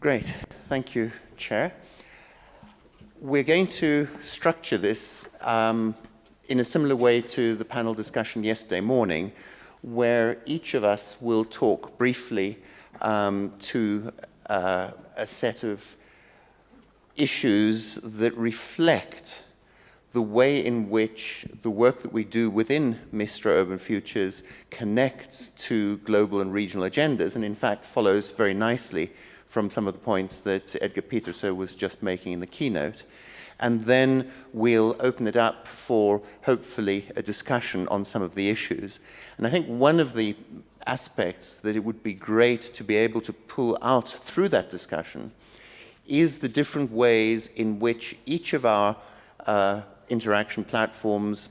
Great. Thank you, Chair. We're going to structure this in a similar way to the panel discussion yesterday morning, where each of us will talk briefly to a set of issues that reflect the way in which the work that we do within Mistra Urban Futures connects to global and regional agendas, and in fact follows very nicely from some of the points that Edgar Peterson was just making in the keynote. And then we'll open it up for, hopefully, a discussion on some of the issues. And I think one of the aspects that it would be great to be able to pull out through that discussion is the different ways in which each of our interaction platforms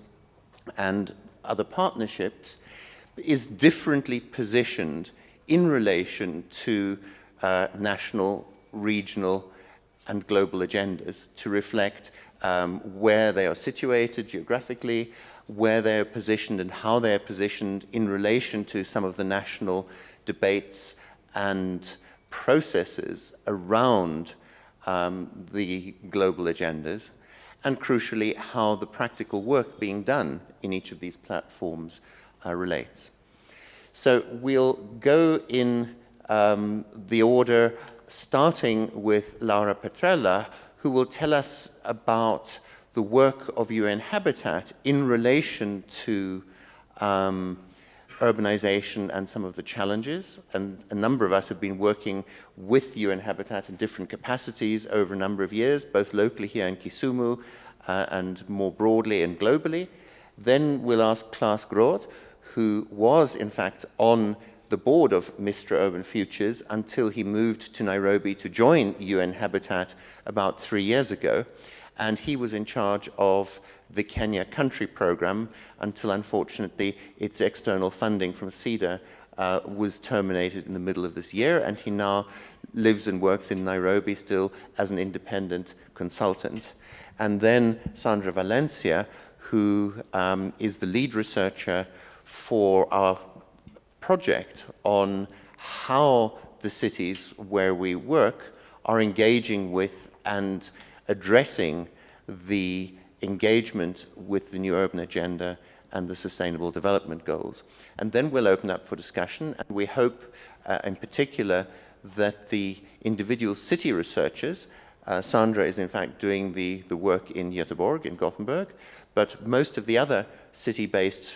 and other partnerships is differently positioned in relation to national, regional, and global agendas to reflect where they are situated geographically, where they are positioned and how they are positioned in relation to some of the national debates and processes around the global agendas, and crucially, how the practical work being done in each of these platforms relates. So we'll go in the order, starting with Laura Petrella, who will tell us about the work of UN Habitat in relation to urbanization and some of the challenges. And a number of us have been working with UN Habitat in different capacities over a number of years, both locally here in Kisumu and more broadly and globally. Then we'll ask Klas Groth, who was in fact on the board of Mistra Urban Futures until he moved to Nairobi to join UN Habitat about 3 years ago. And he was in charge of the Kenya country program until, unfortunately, its external funding from CEDA was terminated in the middle of this year, and he now lives and works in Nairobi still as an independent consultant. And then Sandra Valencia, who is the lead researcher for our project on how the cities where we work are engaging with and addressing the engagement with the new urban agenda and the sustainable development goals. And then we'll open up for discussion, and we hope in particular that the individual city researchers, Sandra is in fact doing the work in Göteborg, in Gothenburg, but most of the other city-based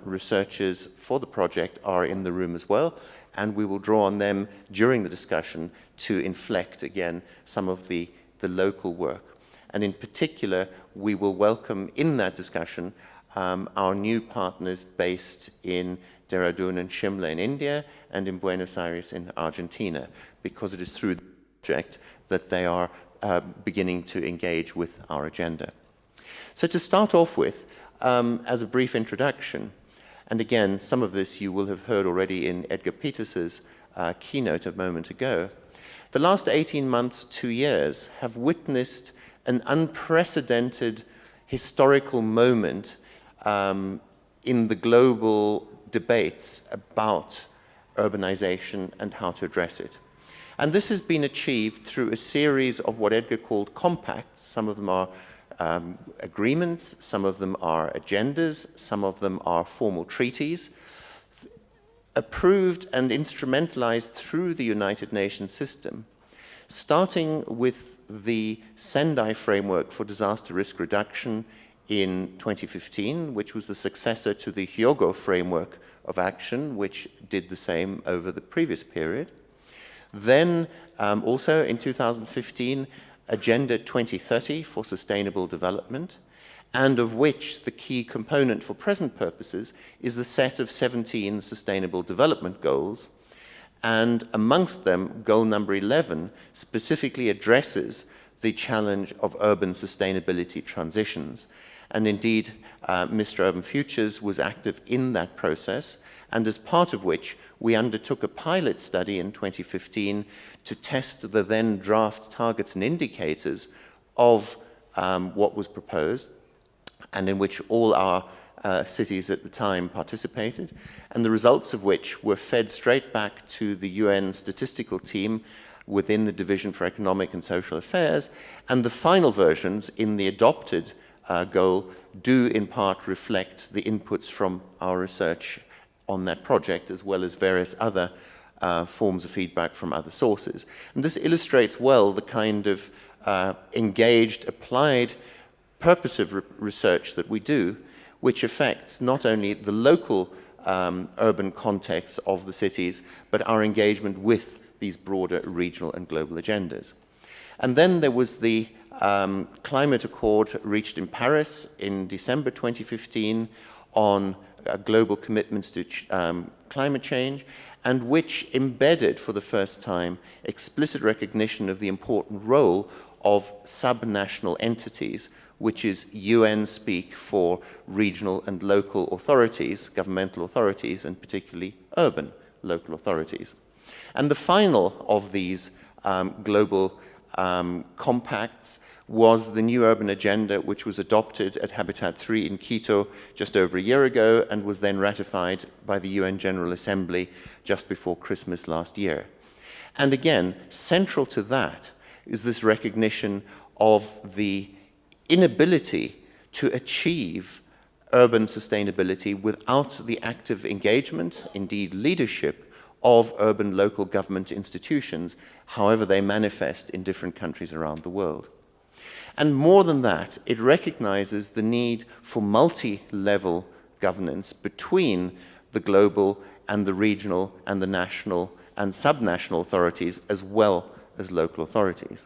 researchers for the project are in the room as well, and we will draw on them during the discussion to inflect again some of the local work. And in particular, we will welcome in that discussion our new partners based in Dehradun and Shimla in India and in Buenos Aires in Argentina, because it is through the project that they are beginning to engage with our agenda. So to start off with, as a brief introduction, and again, some of this you will have heard already in Edgar Peterson's keynote a moment ago, the last 18 months, 2 years, have witnessed an unprecedented historical moment in the global debates about urbanization and how to address it. And this has been achieved through a series of what Edgar called compacts. Some of them are agreements, some of them are agendas, some of them are formal treaties, approved and instrumentalized through the United Nations system, starting with the Sendai framework for disaster risk reduction in 2015, which was the successor to the Hyogo framework of action, which did the same over the previous period. Then, also in 2015, Agenda 2030 for Sustainable Development, and of which the key component for present purposes is the set of 17 Sustainable Development Goals, and amongst them, goal number 11 specifically addresses the challenge of urban sustainability transitions. And indeed, Mistra Urban Futures was active in that process, and as part of which we undertook a pilot study in 2015 to test the then draft targets and indicators of what was proposed, and in which all our cities at the time participated, and the results of which were fed straight back to the UN statistical team within the Division for Economic and Social Affairs, and the final versions in the adopted goal do in part reflect the inputs from our research on that project, as well as various other forms of feedback from other sources. And this illustrates well the kind of engaged, applied, purposive research that we do, which affects not only the local urban context of the cities, but our engagement with these broader regional and global agendas. And then there was the climate accord reached in Paris in December 2015 on global commitments to climate change, and which embedded for the first time explicit recognition of the important role of subnational entities, which is UN speak for regional and local authorities, governmental authorities, and particularly urban local authorities. And the final of these global compacts was the new urban agenda, which was adopted at Habitat 3 in Quito just over a year ago and was then ratified by the UN General Assembly just before Christmas last year. And again, central to that is this recognition of the inability to achieve urban sustainability without the active engagement, indeed leadership, of urban local government institutions, however they manifest in different countries around the world. And more than that, it recognizes the need for multi-level governance between the global and the regional and the national and subnational authorities, as well as local authorities.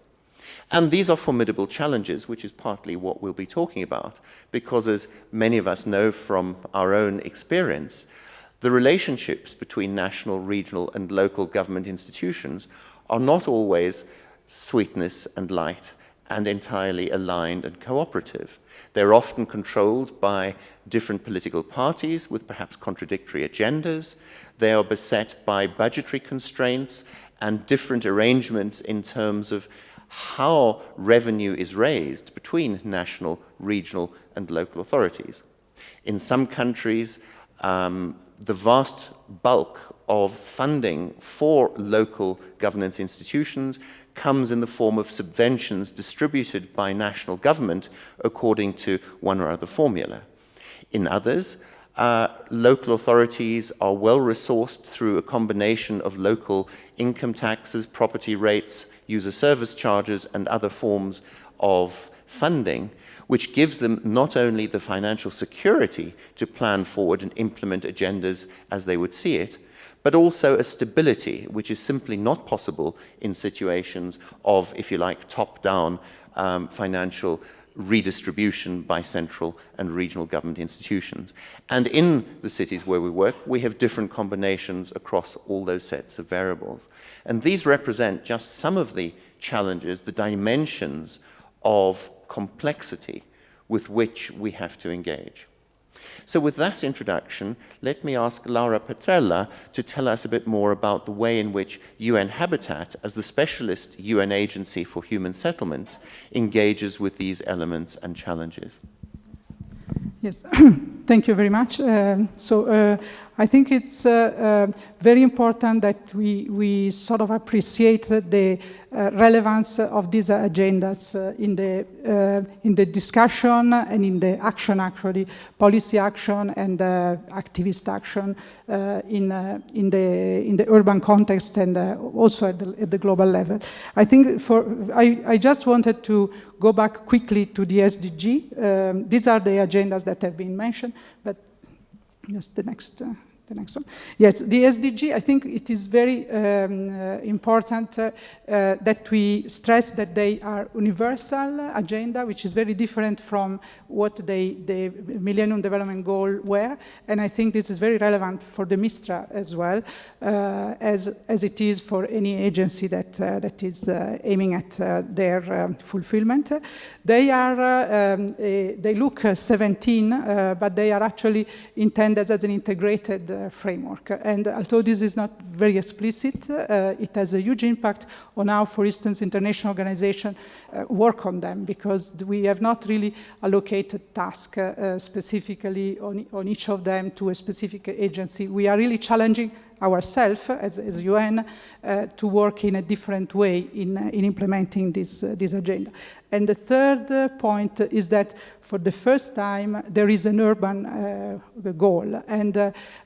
And these are formidable challenges, which is partly what we'll be talking about, because as many of us know from our own experience, the relationships between national, regional, and local government institutions are not always sweetness and light and entirely aligned and cooperative. They're often controlled by different political parties with perhaps contradictory agendas. They are beset by budgetary constraints and different arrangements in terms of how revenue is raised between national, regional, and local authorities. In some countries, the vast bulk of funding for local governance institutions comes in the form of subventions distributed by national government according to one or other formula. In others, local authorities are well resourced through a combination of local income taxes, property rates, user service charges, and other forms of funding, which gives them not only the financial security to plan forward and implement agendas as they would see it, but also a stability which is simply not possible in situations of, if you like, top-down financial redistribution by central and regional government institutions. And in the cities where we work, we have different combinations across all those sets of variables. And these represent just some of the challenges, the dimensions of complexity with which we have to engage. So with that introduction, let me ask Laura Petrella to tell us a bit more about the way in which UN Habitat, as the specialist UN agency for human settlements, engages with these elements and challenges. Yes, thank you very much. I think it's very important that we sort of appreciate the relevance of these agendas in the discussion and in the action, actually, policy action and activist action in the urban context and also at the global level. I think I just wanted to go back quickly to the SDG. These are the agendas that have been mentioned, but just the next one. Yes, the SDG, I think it is very important that we stress that they are universal agenda, which is very different from what the Millennium Development Goal were. And I think this is very relevant for the Mistra as well, as it is for any agency that is aiming at their fulfillment. They are, they look 17, but they are actually intended as an integrated framework. And although this is not very explicit, it has a huge impact on how, for instance, international organizations work on them, because we have not really allocated tasks specifically on each of them to a specific agency. We are really challenging ourselves as UN to work in a different way in implementing this agenda. And the third point is that for the first time there is an urban goal, and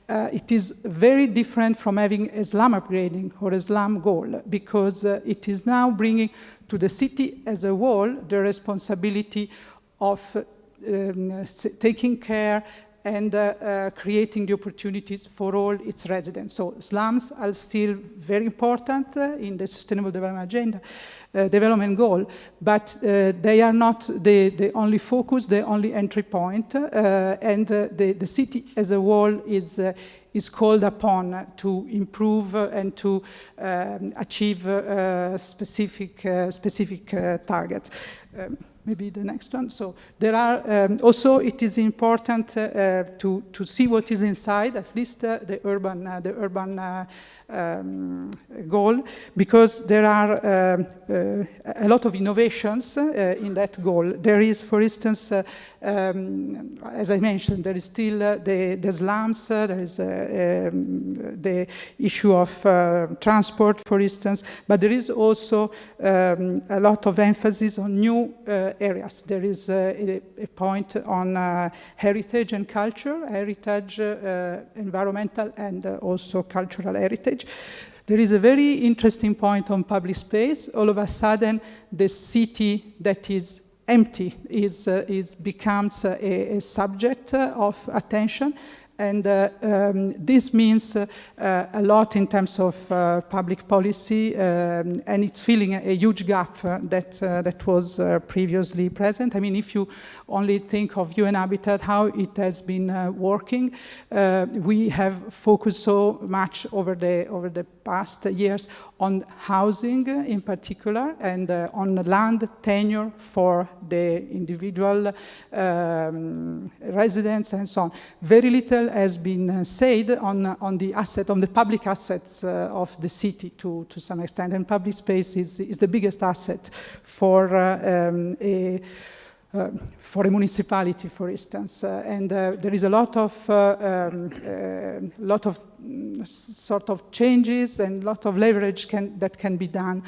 it is very different from having a slum upgrading or a slum goal, because it is now bringing to the city as a whole the responsibility of taking care and creating the opportunities for all its residents. So slums are still very important in the Sustainable Development Agenda, development goal, but they are not the only focus, the only entry point, and the city as a whole is called upon to improve and to achieve specific targets. Maybe the next one. So there are also, it is important to see what is inside, at least the urban goal, because there are a lot of innovations in that goal. There is, for instance, as I mentioned, there is still the slums, there is the issue of transport, for instance, but there is also a lot of emphasis on new areas. There is a point on heritage and culture, heritage, environmental, and also cultural heritage. There is a very interesting point on public space. All of a sudden, the city that is empty becomes a subject of attention, and this means a lot in terms of public policy, and it's filling a huge gap that was previously present. I mean, if you only think of UN Habitat, how it has been working, we have focused so much over the past years on housing in particular, and on land tenure for the individual residents and so on. Very little has been said on the public assets of the city to some extent, and public space is the biggest asset for a municipality, for instance, and there is a lot of sort of changes and a lot of leverage that can be done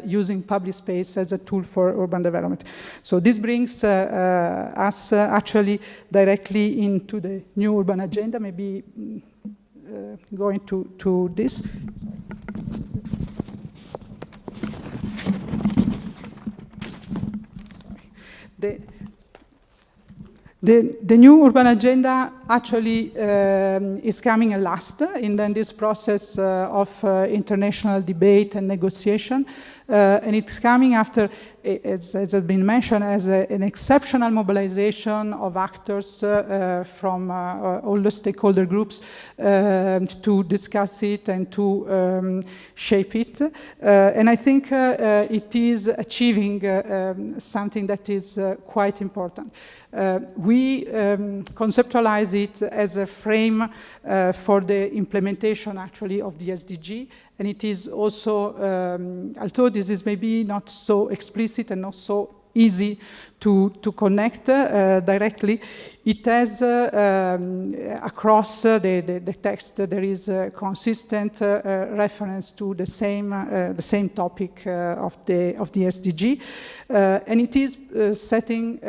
using public space as a tool for urban development. So this brings us actually directly into the new urban agenda. Maybe going to this. The new urban agenda actually is coming at last in this process of international debate and negotiation, and it's coming after, as has been mentioned, as an exceptional mobilization of actors from all the stakeholder groups to discuss it and to shape it. And I think it is achieving something that is quite important. We conceptualize it as a frame for the implementation actually of the SDG, and it is also, although this is maybe not so explicit and not so easy to connect directly, it has across the text there is a consistent reference to the same topic of the SDG, and it is setting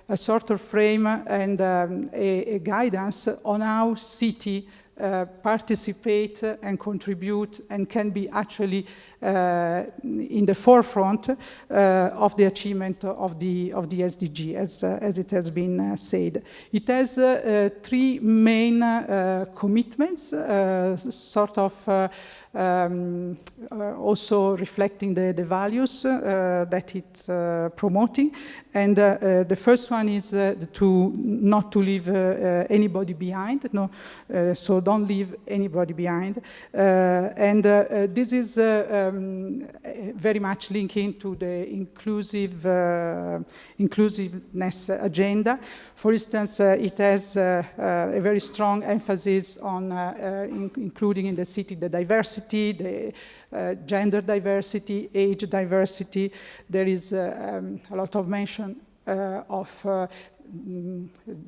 a sort of frame and a guidance on how city participate and contribute and can be actually in the forefront of the achievement of the SDG, as it has been said. It has three main commitments, sort of also reflecting the values that it's promoting. And the first one is not to leave anybody behind. No, so don't leave anybody behind. And this is very much linking to the inclusiveness agenda. For instance, it has a very strong emphasis on including in the city the diversity, the gender diversity, age diversity. There is a lot of mention of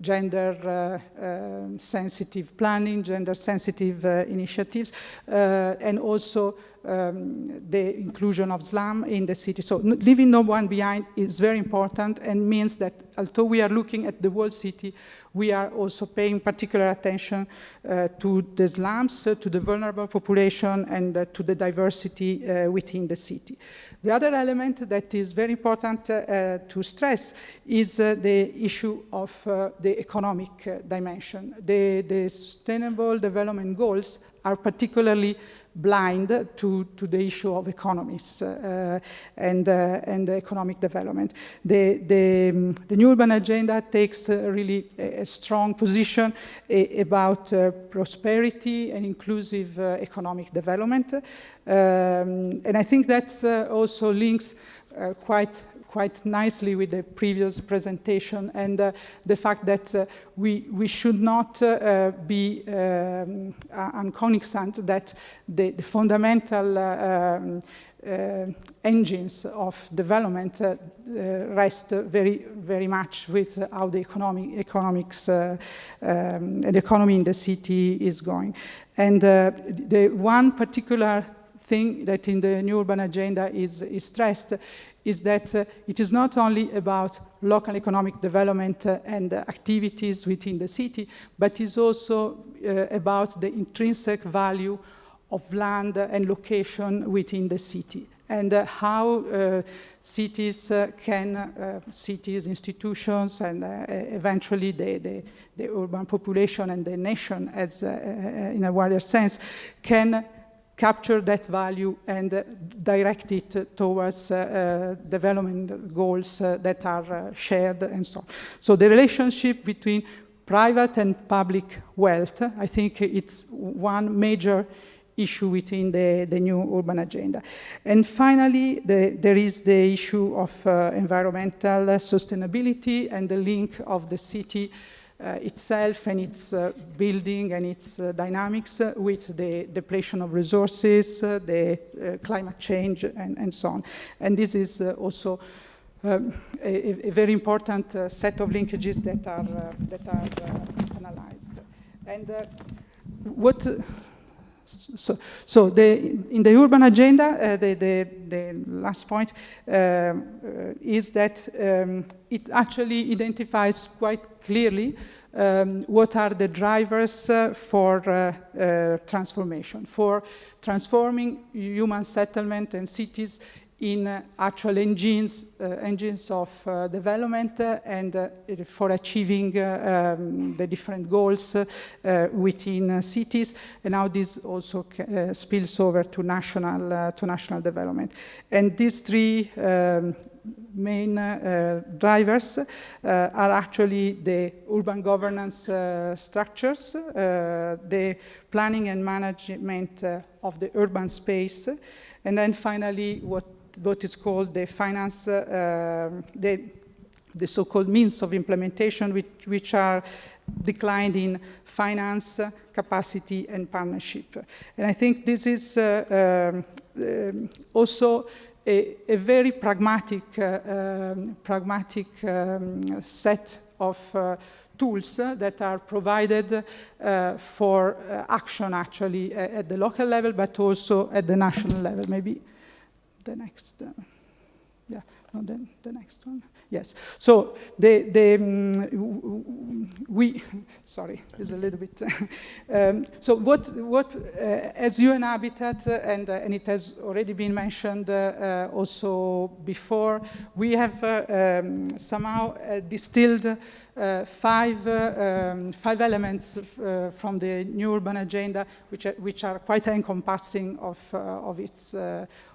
gender-sensitive planning, gender-sensitive initiatives, and also the inclusion of slum in the city. So leaving no one behind is very important and means that although we are looking at the whole city, we are also paying particular attention to the slums, to the vulnerable population, and to the diversity within the city. The other element that is very important to stress is the issue of the economic dimension. The Sustainable Development Goals are particularly blind to the issue of economies and economic development. The New Urban Agenda takes really a strong position about prosperity and inclusive economic development. And I think that also links quite nicely with the previous presentation and the fact that we should not be uncognizant that the fundamental engines of development rest very much with how the economics and the economy in the city is going. And the one particular thing that in the New Urban Agenda is stressed is that it is not only about local economic development and activities within the city, but is also about the intrinsic value of land and location within the city, and how cities, institutions, and eventually the urban population and the nation, as in a wider sense, can capture that value and direct it towards development goals that are shared and so on. So the relationship between private and public wealth, I think it's one major issue within the New Urban Agenda. And finally, there is the issue of environmental sustainability and the link of the city itself and its building and its dynamics with the depletion of resources, the climate change, and so on. And this is also a very important set of linkages that are analyzed. And in the urban agenda, the last point is that it actually identifies quite clearly what are the drivers for transformation, for transforming human settlement and cities in actual engines of development and for achieving the different goals within cities, and how this also spills over to national development. And these three main drivers are actually the urban governance structures, the planning and management of the urban space, and then finally what is called the finance, the so-called means of implementation, which are declined in finance, capacity, and partnership. And I think this is also a very pragmatic set of tools that are provided for action actually at the local level, but also at the national level. Maybe the next, the next one. Yes. So sorry, it's a little bit. So what as UN Habitat, and it has already been mentioned also before, we have somehow distilled five elements from the New Urban Agenda, which are quite encompassing of its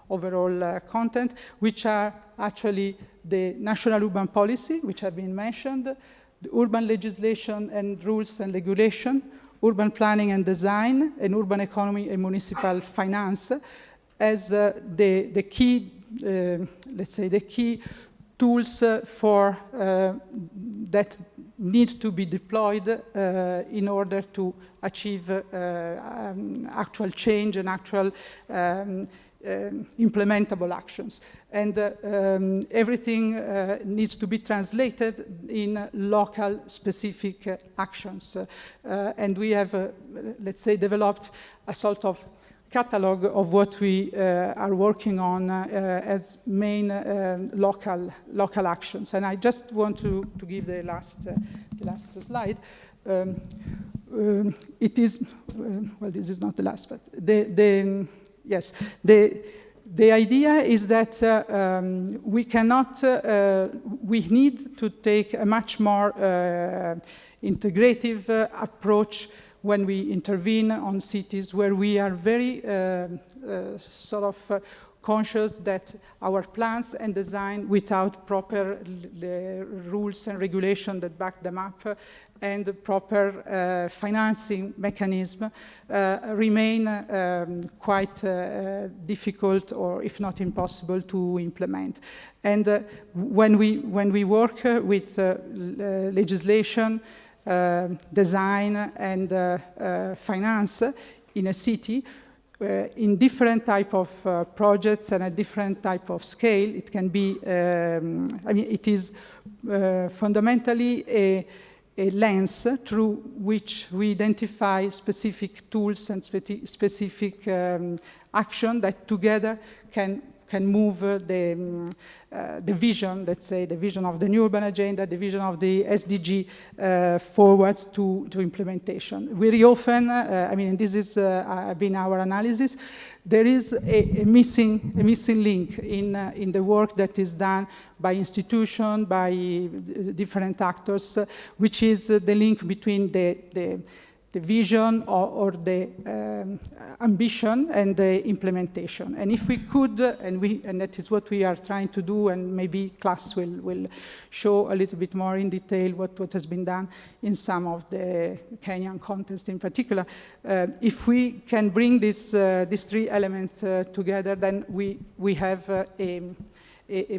overall content, which are actually the national urban policy, which have been mentioned, the urban legislation and rules and regulation, urban planning and design, and urban economy and municipal finance as the key, let's say, the key tools for that need to be deployed in order to achieve actual change and actual implementable actions. And everything needs to be translated in local specific actions. And we have, let's say, developed a sort of catalog of what we are working on as main local actions. And I just want to give the last slide. It is, well, this is not the last, but yes, the idea is that we cannot, we need to take a much more integrative approach when we intervene on cities where we are very sort of conscious that our plans and design without proper rules and regulation that back them up and proper financing mechanism remain quite difficult or if not impossible to implement. And when we work with legislation, design and finance in a city, in different type of projects and a different type of scale, it can be, I mean, it is fundamentally a lens through which we identify specific tools and specific action that together can move the vision, let's say, the vision of the new urban agenda, the vision of the SDG forwards to implementation. Very often, I mean, this is been our analysis, there is a missing link in the work that is done by institution, by different actors, which is the link between the vision or the ambition and the implementation. And if we could, and that is what we are trying to do, and maybe Klas will show a little bit more in detail what has been done in some of the Kenyan context in particular. If we can bring these three elements together, then we have a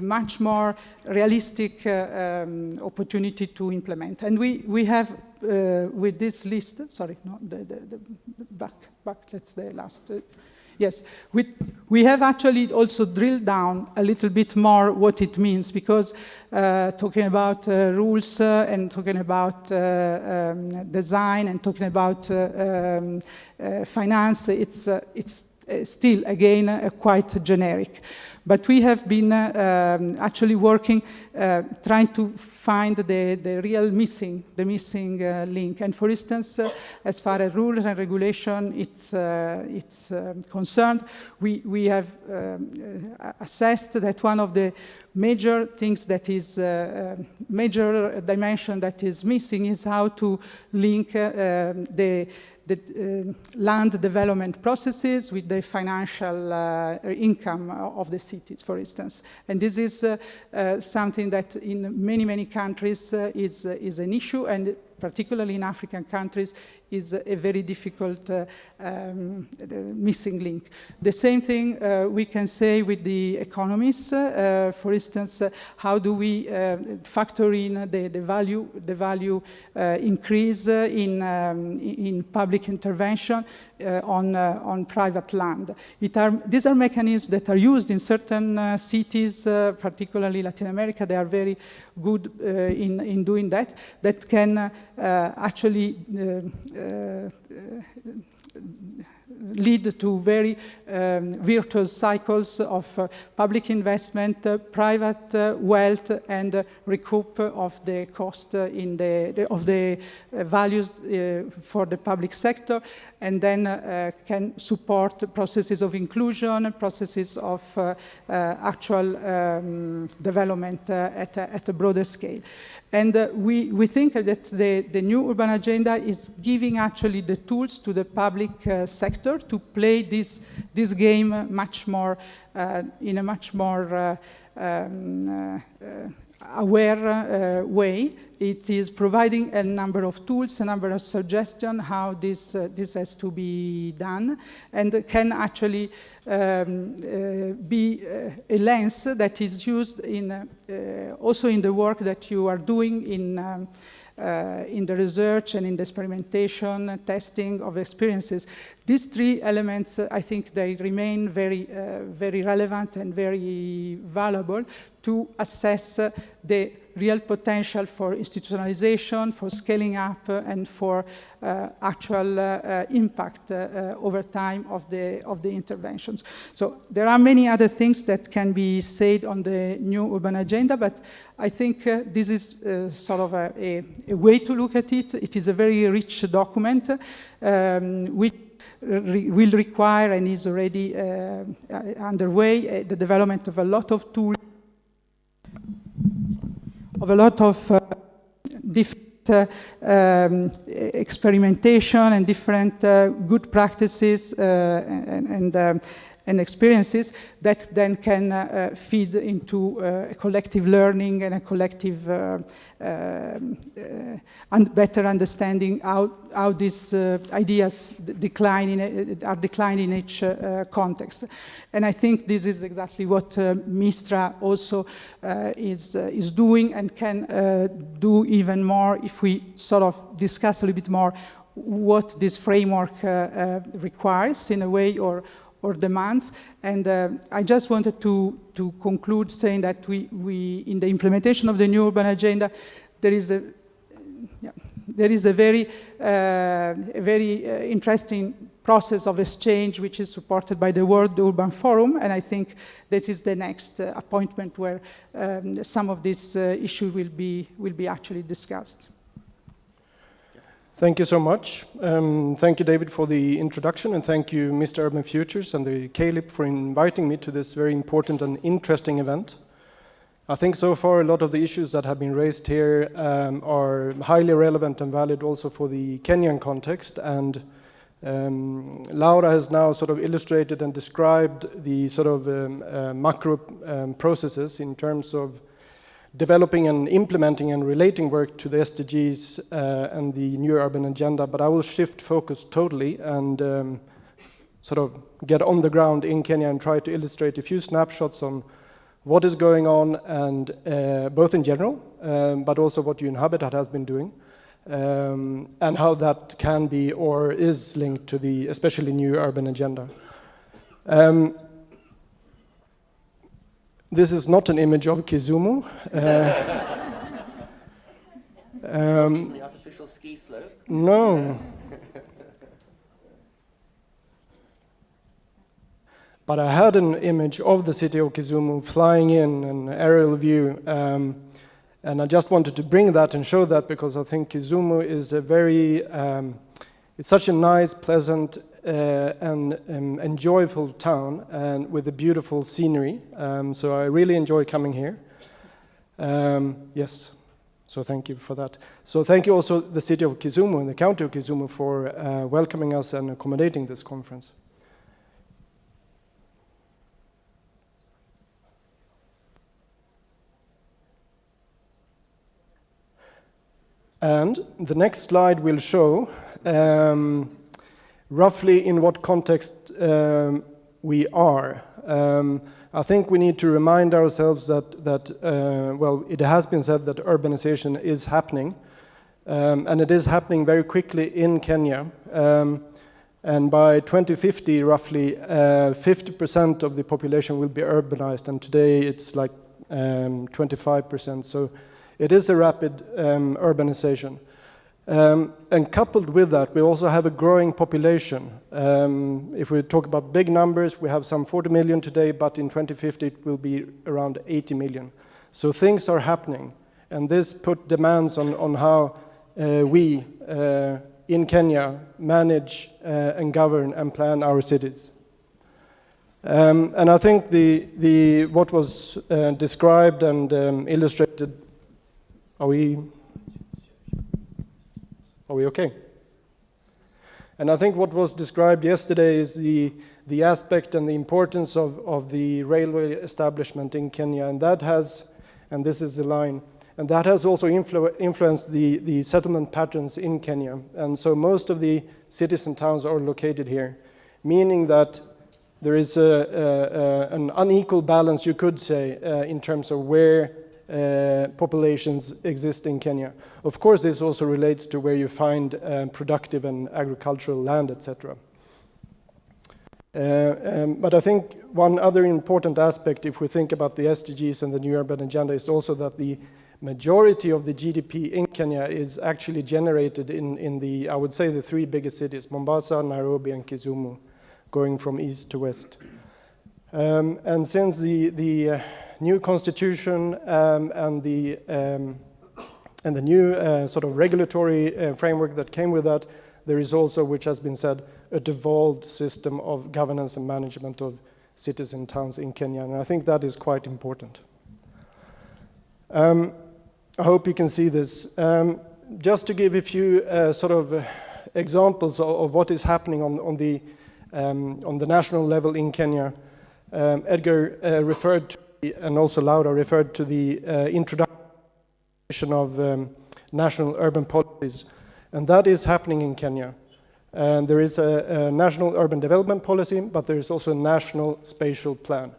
much more realistic opportunity to implement. And we have, with this list, sorry, no, the back, that's the last, yes. We have actually also drilled down a little bit more what it means, because talking about rules and talking about design and talking about finance, it's still, again, quite generic. But we have been actually working, trying to find the real missing link. And for instance, as far as rules and regulation it's concerned, we have assessed that one of the major things that is, major dimension that is missing is how to link the land development processes with the financial income of the cities, for instance. And this is something that in many countries is an issue, and particularly in African countries is a very difficult missing link. The same thing we can say with the economies. For instance, how do we factor in the value increase in public intervention on private land? These are mechanisms that are used in certain cities, particularly Latin America. They are very good in doing that. That can actually lead to very virtuous cycles of public investment, private wealth, and recoup of the cost of the values for the public sector, and then can support processes of inclusion, processes of actual development at a broader scale. And we think that the new urban agenda is giving actually the tools to the public sector to play this game much more in a much more aware way. It is providing a number of tools, a number of suggestions how this has to be done, and can actually be a lens that is used in also in the work that you are doing in in the research and in the experimentation, testing of experiences. These three elements, I think they remain very, very relevant and very valuable to assess the real potential for institutionalization, for scaling up, and for actual impact over time of the interventions. So there are many other things that can be said on the new urban agenda, but I think this is sort of a way to look at it. It is a very rich document, which will require and is already underway the development of a lot of tools, of a lot of different experimentation and different good practices and experiences that then can feed into a collective learning and a collective better understanding how these ideas are declined in each context. And I think this is exactly what Mistra also is doing and can do even more if we sort of discuss a little bit more what this framework requires in a way or demands. And I just wanted to conclude saying that we in the implementation of the new urban agenda, there is a very interesting process of exchange which is supported by the World Urban Forum, and I think that is the next appointment where some of these issues will be actually discussed. Thank you so much. Thank you, David, for the introduction, and thank you, Mistra Urban Futures and the CALIP for inviting me to this very important and interesting event. I think so far a lot of the issues that have been raised here are highly relevant and valid also for the Kenyan context, and Laura has now sort of illustrated and described the sort of macro processes in terms of developing and implementing and relating work to the SDGs and the new urban agenda, but I will shift focus totally and sort of get on the ground in Kenya and try to illustrate a few snapshots on what is going on, and both in general, but also what UN Habitat has been doing, and how that can be or is linked to the especially new urban agenda. This is not an image of Kisumu. Not even the artificial ski slope? No. But I had an image of the city of Kisumu flying in, an aerial view, and I just wanted to bring that and show that because I think Kisumu is a very, it's such a nice, pleasant, and joyful town, and with a beautiful scenery. So I really enjoy coming here. Yes, so thank you for that. So thank you also the city of Kisumu and the county of Kisumu for welcoming us and accommodating this conference. And the next slide will show roughly in what context we are. I think we need to remind ourselves that well, it has been said that urbanization is happening, and it is happening very quickly in Kenya. And by 2050, roughly 50% of the population will be urbanized, and today it's like 25%. So it is a rapid urbanization. And coupled with that, we also have a growing population. If we talk about big numbers, we have some 40 million today, but in 2050 it will be around 80 million. So things are happening, and this put demands on how we in Kenya manage and govern and plan our cities. And I think what was described and illustrated. Are we okay? And I think what was described yesterday is the aspect and the importance of the railway establishment in Kenya, and that has, and this is the line, and that has also influenced the settlement patterns in Kenya. And so most of the cities and towns are located here, meaning that there is an unequal balance, you could say, in terms of where populations exist in Kenya. Of course, this also relates to where you find productive and agricultural land, etc. But I think one other important aspect, if we think about the SDGs and the New Urban Agenda, is also that the majority of the GDP in Kenya is actually generated in the, I would say, the three biggest cities, Mombasa, Nairobi, and Kisumu, going from east to west. And since the new constitution and the new sort of regulatory framework that came with that, there is also, which has been said, a devolved system of governance and management of cities and towns in Kenya, and I think that is quite important. I hope you can see this. Just to give a few sort of examples of what is happening on the national level in Kenya, Edgar referred to, and also Laura referred to the introduction of national urban policies, and that is happening in Kenya. There is a national urban development policy, but there is also a national spatial plan.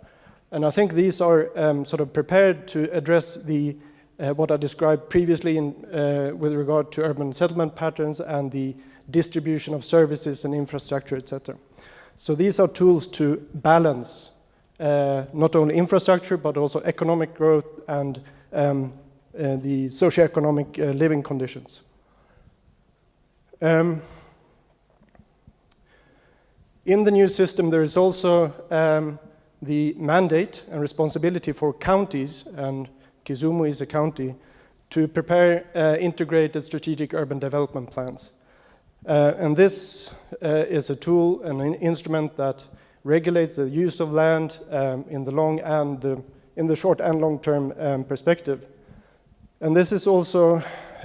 And I think these are sort of prepared to address the what I described previously with regard to urban settlement patterns and the distribution of services and infrastructure, etc. So these are tools to balance not only infrastructure, but also economic growth and the socioeconomic living conditions. In the new system, there is also the mandate and responsibility for counties, and Kisumu is a county, to prepare integrated strategic urban development plans. And this is a tool and an instrument that regulates the use of land in the long and in the short and long-term perspective. And this is also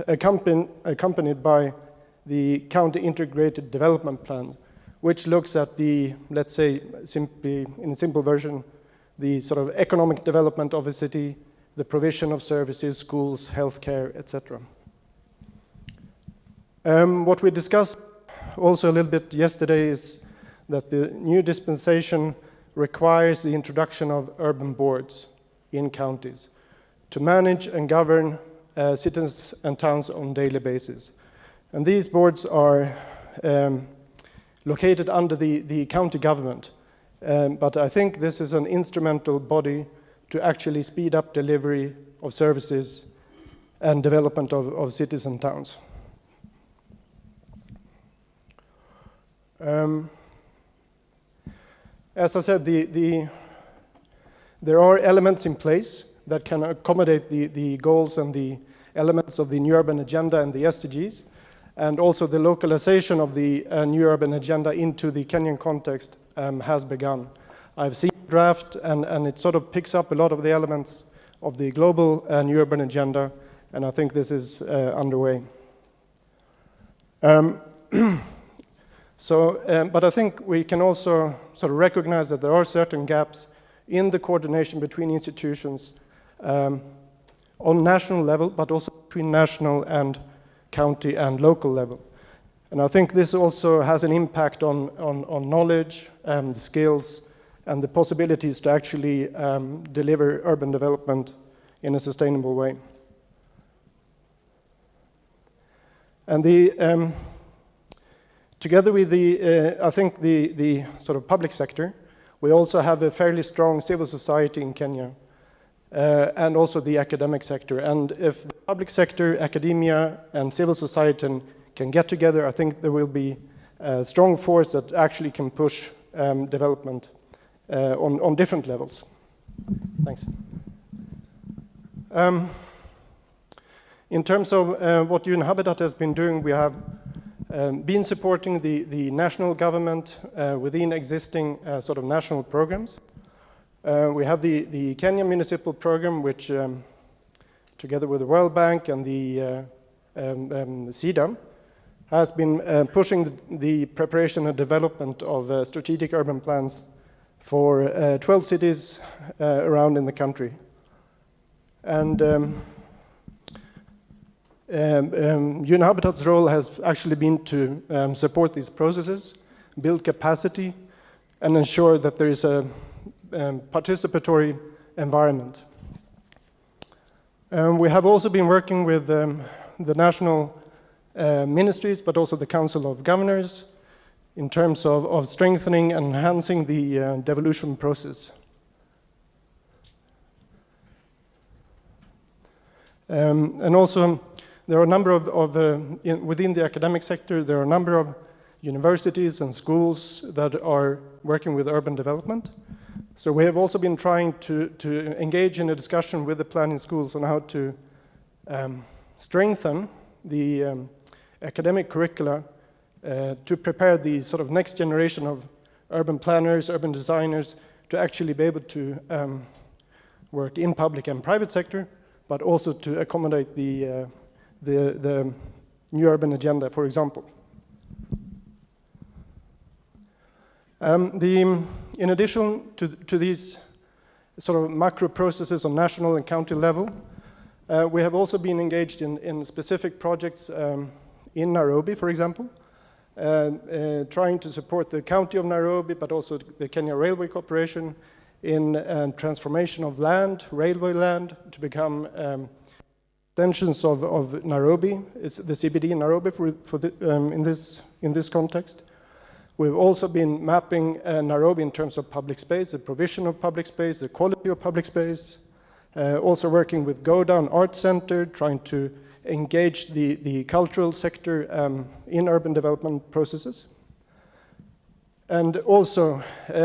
accompanied by the county integrated development plan, which looks at the, let's say, simply in a simple version, the sort of economic development of a city, the provision of services, schools, healthcare, etc. What we discussed also a little bit yesterday is that the new dispensation requires the introduction of urban boards in counties to manage and govern cities and towns on a daily basis. And these boards are located under the county government. But I think this is an instrumental body to actually speed up delivery of services and development of cities and towns. As I said, there are elements in place that can accommodate the goals and the elements of the New Urban Agenda and the SDGs, and also the localization of the New Urban Agenda into the Kenyan context has begun. I've seen the draft, and it sort of picks up a lot of the elements of the global New Urban Agenda, and I think this is underway. But I think we can also sort of recognize that there are certain gaps in the coordination between institutions on national level, but also between national and county and local level. And I think this also has an impact on knowledge, the skills, and the possibilities to actually deliver urban development in a sustainable way. And together with I think the sort of public sector, we also have a fairly strong civil society in Kenya, and also the academic sector. And if the public sector, academia, and civil society can get together, I think there will be a strong force that actually can push development on different levels. Thanks. In terms of what UN Habitat has been doing, we have been supporting the national government within existing sort of national programs. We have the Kenyan Municipal Program, which together with the World Bank and the CEDAM, has been pushing the preparation and development of strategic urban plans for 12 cities around in the country. And UN Habitat's role has actually been to support these processes, build capacity, and ensure that there is a participatory environment. We have also been working with the national ministries, but also the Council of Governors, in terms of strengthening and enhancing the devolution process. And also, there are a number within the academic sector, there are a number of universities and schools that are working with urban development. So we have also been trying to engage in a discussion with the planning schools on how to strengthen the academic curricula to prepare the sort of next generation of urban planners, urban designers, to actually be able to work in public and private sector, but also to accommodate the new urban agenda, for example. In addition to these sort of macro processes on national and county level, we have also been engaged in specific projects in Nairobi, for example, trying to support the county of Nairobi, but also the Kenya Railway Corporation in transformation of land, railway land, to become extensions of Nairobi. It's the CBD in Nairobi in this context. We've also been mapping Nairobi in terms of public space, the provision of public space, the quality of public space. Also working with Godown Art Center, trying to engage the cultural sector in urban development processes. And also,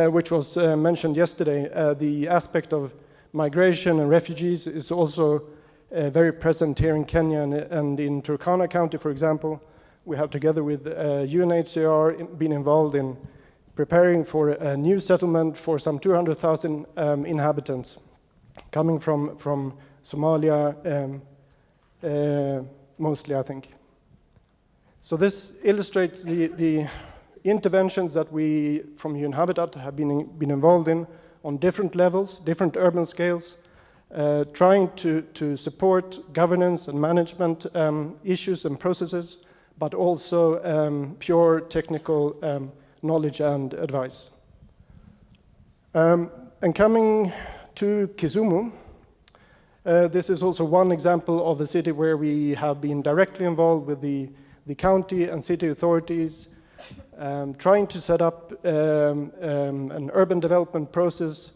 which was mentioned yesterday, the aspect of migration and refugees is also very present here in Kenya and in Turkana County, for example. We have, together with UNHCR, been involved in preparing for a new settlement for some 200,000 inhabitants coming from Somalia, mostly, I think. So this illustrates the interventions that we, from UN Habitat, have been involved in on different levels, different urban scales, trying to support governance and management issues and processes, but also pure technical knowledge and advice. And coming to Kisumu, this is also one example of a city where we have been directly involved with the county and city authorities, trying to set up an urban development process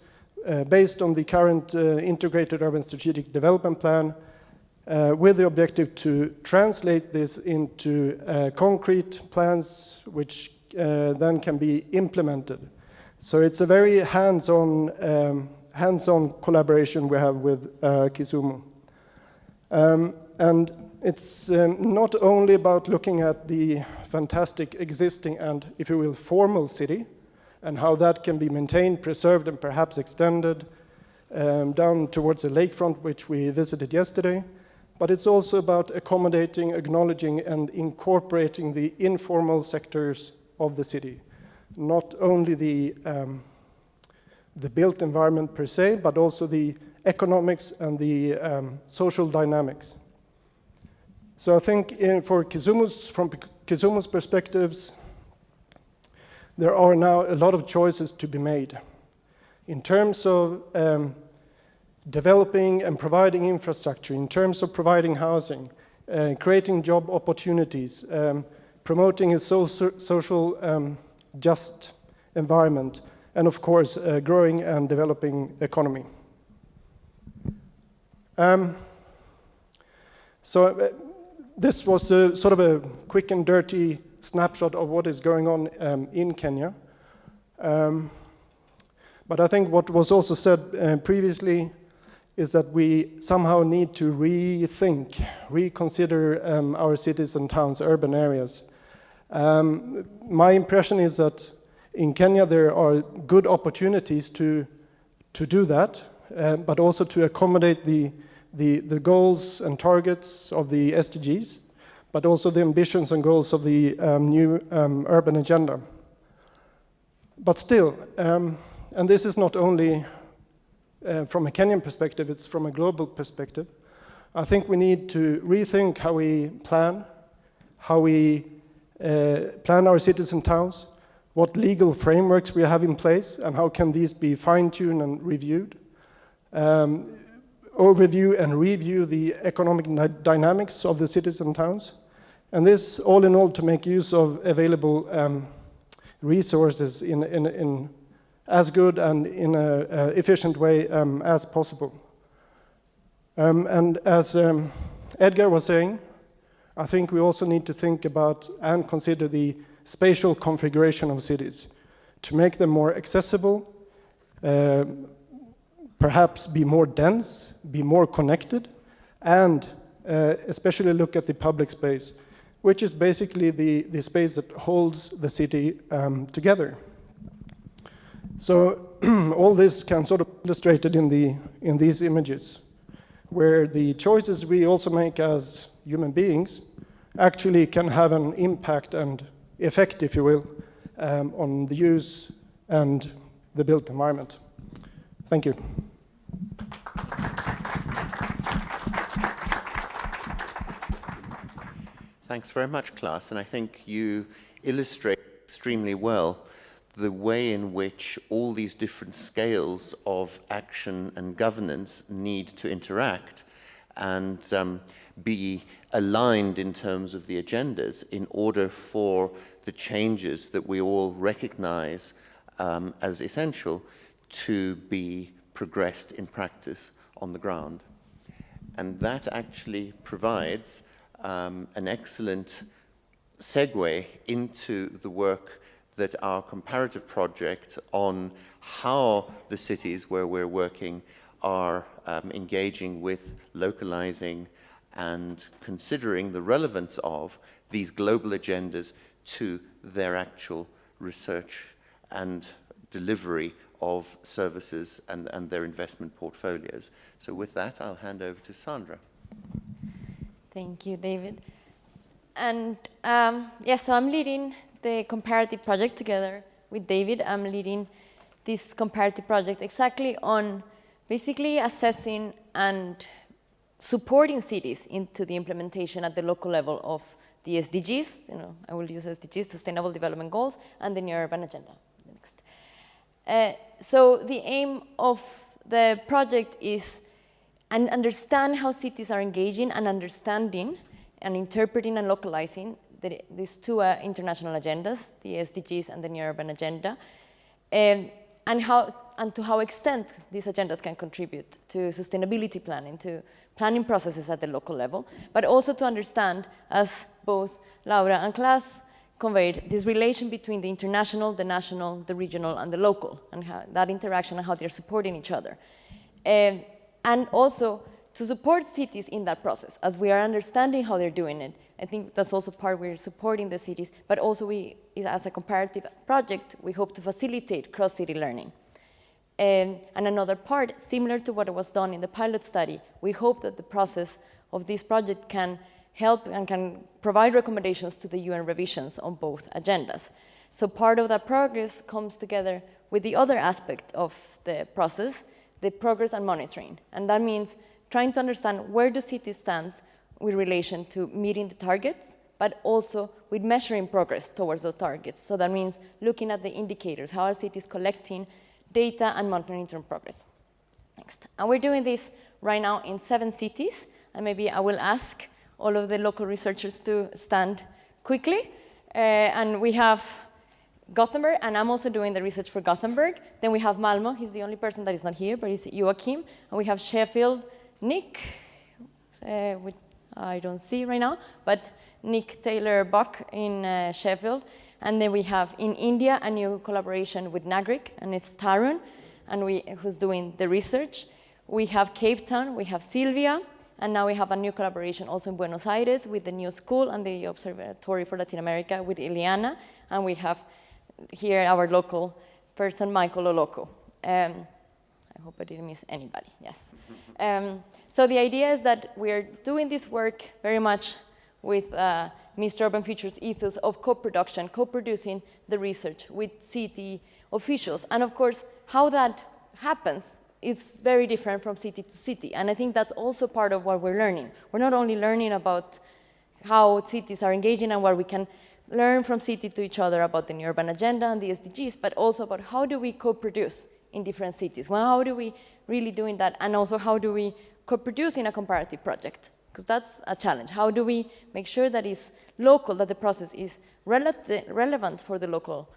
based on the current integrated urban strategic development plan, with the objective to translate this into concrete plans which then can be implemented. So it's a very hands-on collaboration we have with Kisumu. And it's not only about looking at the fantastic existing and, if you will, formal city, and how that can be maintained, preserved, and perhaps extended down towards the lakefront, which we visited yesterday. But it's also about accommodating, acknowledging, and incorporating the informal sectors of the city. Not only the built environment per se, but also the economics and the social dynamics. So I think from Kisumu's perspectives, there are now a lot of choices to be made in terms of developing and providing infrastructure, in terms of providing housing, creating job opportunities, promoting a social just environment, and of course, a growing and developing economy. This was sort of a quick and dirty snapshot of what is going on in Kenya. But I think what was also said previously is that we somehow need to rethink, reconsider our cities and towns, urban areas. My impression is that in Kenya there are good opportunities to do that, but also to accommodate the goals and targets of the SDGs, but also the ambitions and goals of the new urban agenda. But still, and this is not only from a Kenyan perspective, it's from a global perspective, I think we need to rethink how we plan our cities and towns, what legal frameworks we have in place, and how can these be fine-tuned and reviewed. overview and review the economic dynamics of the cities and towns. And this, all in all, to make use of available resources in as good and in an efficient way as possible. And as Edgar was saying, I think we also need to think about and consider the spatial configuration of cities to make them more accessible, perhaps be more dense, be more connected, and especially look at the public space, which is basically the space that holds the city together. So all this can sort of illustrated in these images, where the choices we also make as human beings actually can have an impact and effect, if you will, on the use and the built environment. Thank you. Thanks very much, Klas. And I think you illustrate extremely well the way in which all these different scales of action and governance need to interact and be aligned in terms of the agendas in order for the changes that we all recognize as essential to be progressed in practice on the ground. And that actually provides an excellent segue into the work that our comparative project on how the cities where we're working are engaging with localizing and considering the relevance of these global agendas to their actual research and delivery of services and their investment portfolios. So with that, I'll hand over to Sandra. Thank you, David. And yes, so I'm leading the comparative project together with David. I'm leading this comparative project exactly on basically assessing and supporting cities into the implementation at the local level of the SDGs, I will use SDGs, Sustainable Development Goals, and the New Urban Agenda. Next. So the aim of the project is and understand how cities are engaging and understanding and interpreting and localizing these two international agendas, the SDGs and the New Urban Agenda, and to how extent these agendas can contribute to sustainability planning, to planning processes at the local level, but also to understand, as both Laura and Klas conveyed, this relation between the international, the national, the regional, and the local, and how that interaction and how they're supporting each other. And also to support cities in that process, as we are understanding how they're doing it. I think that's also part we're supporting the cities, but also we, as a comparative project, we hope to facilitate cross-city learning. And another part, similar to what was done in the pilot study, we hope that the process of this project can help and can provide recommendations to the UN revisions on both agendas. So part of that progress comes together with the other aspect of the process, the progress and monitoring. And that means trying to understand where the city stands with relation to meeting the targets, but also with measuring progress towards those targets. So that means looking at the indicators, how are cities collecting data and monitoring progress. Next. And we're doing this right now in 7 cities, and maybe I will ask all of the local researchers to stand quickly. And we have Gothenburg, and I'm also doing the research for Gothenburg. Then we have Malmö, he's the only person that is not here, but he's Joachim. And we have Sheffield, Nick, which I don't see right now, but Nick Taylor Buck in Sheffield. And then we have in India a new collaboration with Nagrik, and it's Tarun, and who's doing the research. We have Cape Town, we have Sylvia, and now we have a new collaboration also in Buenos Aires with the new school and the Observatory for Latin America with Ileana, and we have here our local person, Michael Oloko. I hope I didn't miss anybody, yes. So the idea is that we're doing this work very much with Mistra Urban Futures ethos of co-production, co-producing the research with city officials. And of course, how that happens is very different from city to city. And I think that's also part of what we're learning. We're not only learning about how cities are engaging and what we can learn from city to each other about the New Urban Agenda and the SDGs, but also about how do we co-produce in different cities. Well, how do we really doing that? And also how do we producing a comparative project, because that's a challenge. How do we make sure that it's local, that the process is relevant for the local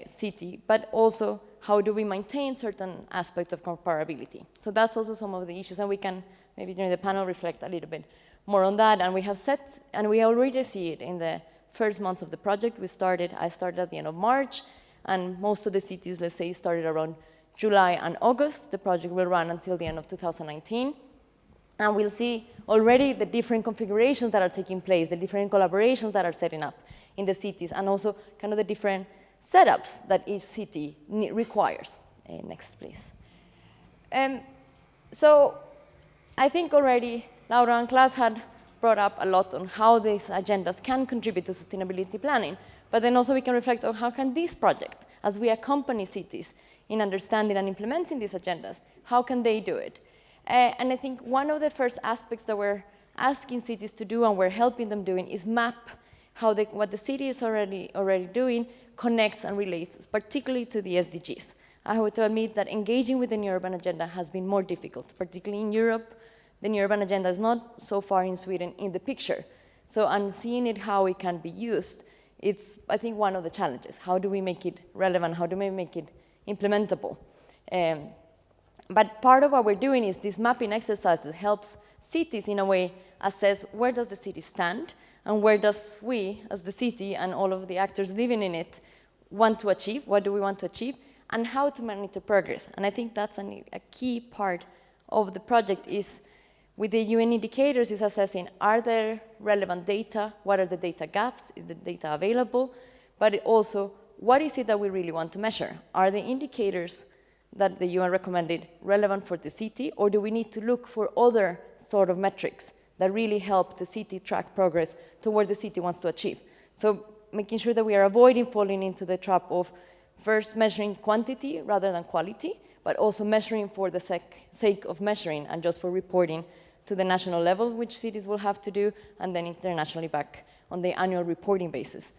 city, but also how do we maintain certain aspects of comparability? So that's also some of the issues, and we can maybe during the panel reflect a little bit more on that. And we have set, and we already see it in the first months of the project. I started at the end of March, and most of the cities, let's say, started around July and August. The project will run until the end of 2019. And we'll see already the different configurations that are taking place, the different collaborations that are setting up in the cities, and also kind of the different setups that each city requires. Next, please. So I think already Laura and Klas had brought up a lot on how these agendas can contribute to sustainability planning, but then also we can reflect on how can this project, as we accompany cities in understanding and implementing these agendas, how can they do it? And I think one of the first aspects that we're asking cities to do and we're helping them doing is map how what the city is already doing connects and relates, particularly to the SDGs. I have to admit that engaging with the New Urban Agenda has been more difficult, particularly in Europe. The New Urban Agenda is not so far in Sweden in the picture. So I'm seeing it how it can be used. It's, I think, one of the challenges. How do we make it relevant? How do we make it implementable? But part of what we're doing is this mapping exercises helps cities in a way assess where does the city stand and where does we, as the city and all of the actors living in it, want to achieve, what do we want to achieve, and how to monitor progress. And I think that's a key part of the project is, with the UN indicators, is assessing, are there relevant data, what are the data gaps, is the data available, but also, what is it that we really want to measure? Are the indicators that the UN recommended relevant for the city, or do we need to look for other sort of metrics that really help the city track progress to where the city wants to achieve? So making sure that we are avoiding falling into the trap of first measuring quantity rather than quality, but also measuring for the sake of measuring and just for reporting to the national level, which cities will have to do, and then internationally back on the annual reporting basis.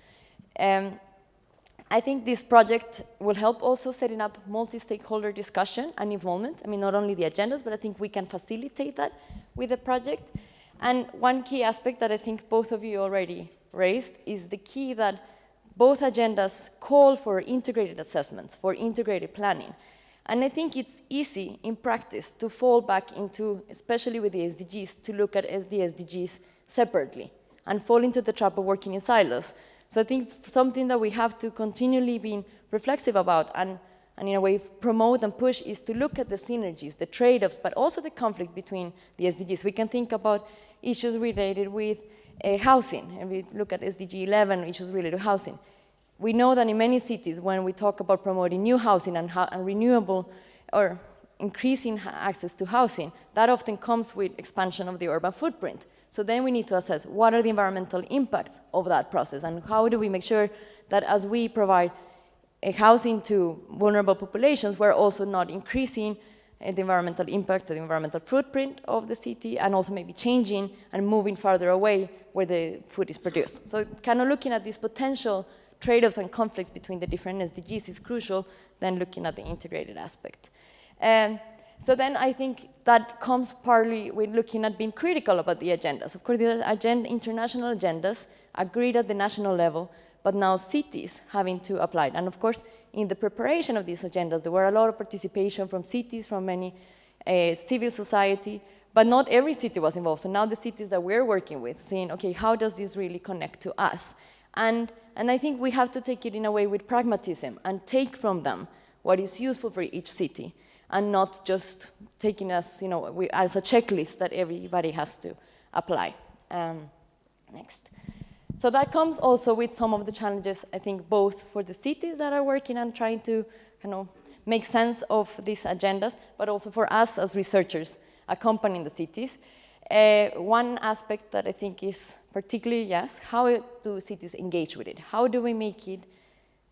I think this project will help also setting up multi-stakeholder discussion and involvement. I mean, not only the agendas, but I think we can facilitate that with the project. And one key aspect that I think both of you already raised is the key that both agendas call for integrated assessments, for integrated planning. And I think it's easy in practice to fall back into, especially with the SDGs, to look at the SDGs separately and fall into the trap of working in silos. So I think something that we have to continually be reflexive about and in a way promote and push is to look at the synergies, the trade-offs, but also the conflict between the SDGs. We can think about issues related with housing, and we look at SDG 11, issues related to housing. We know that in many cities, when we talk about promoting new housing and renewable or increasing access to housing, that often comes with expansion of the urban footprint. So then we need to assess what are the environmental impacts of that process, and how do we make sure that as we provide housing to vulnerable populations, we're also not increasing the environmental impact, the environmental footprint of the city, and also maybe changing and moving farther away where the food is produced. So kind of looking at these potential trade-offs and conflicts between the different SDGs is crucial, then looking at the integrated aspect. So then I think that comes partly with looking at being critical about the agendas. Of course, the international agendas agreed at the national level, but now cities having to apply. And of course, in the preparation of these agendas, there were a lot of participation from cities, from many civil society, but not every city was involved. So now the cities that we're working with, saying, okay, how does this really connect to us? And I think we have to take it in a way with pragmatism and take from them what is useful for each city, and not just taking us, as a checklist that everybody has to apply. Next. So that comes also with some of the challenges, I think, both for the cities that are working and trying to make sense of these agendas, but also for us as researchers accompanying the cities. One aspect that I think is particularly, how do cities engage with it? How do we make it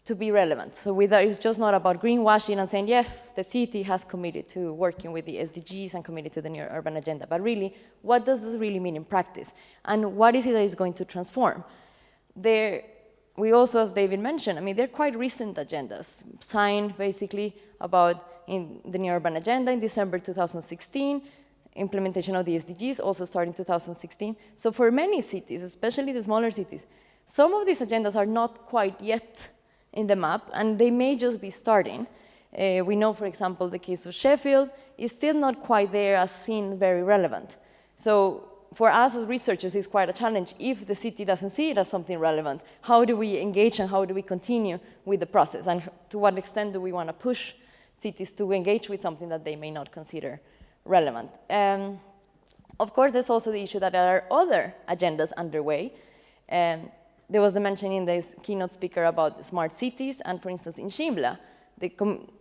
to be relevant? So it's just not about greenwashing and saying, yes, the city has committed to working with the SDGs and committed to the New Urban Agenda, but really, what does this really mean in practice? And what is it that is going to transform? We also, as David mentioned, they're quite recent agendas, signed basically in the New Urban Agenda in December 2016, implementation of the SDGs, also starting 2016. So for many cities, especially the smaller cities, some of these agendas are not quite yet in the map, and they may just be starting. We know, for example, the case of Sheffield is still not quite there as seen very relevant. So for us as researchers, it's quite a challenge. If the city doesn't see it as something relevant, how do we engage and how do we continue with the process? And to what extent do we want to push cities to engage with something that they may not consider relevant? Of course, there's also the issue that there are other agendas underway. There was the mention in this keynote speaker about smart cities, and for instance, in Shimla,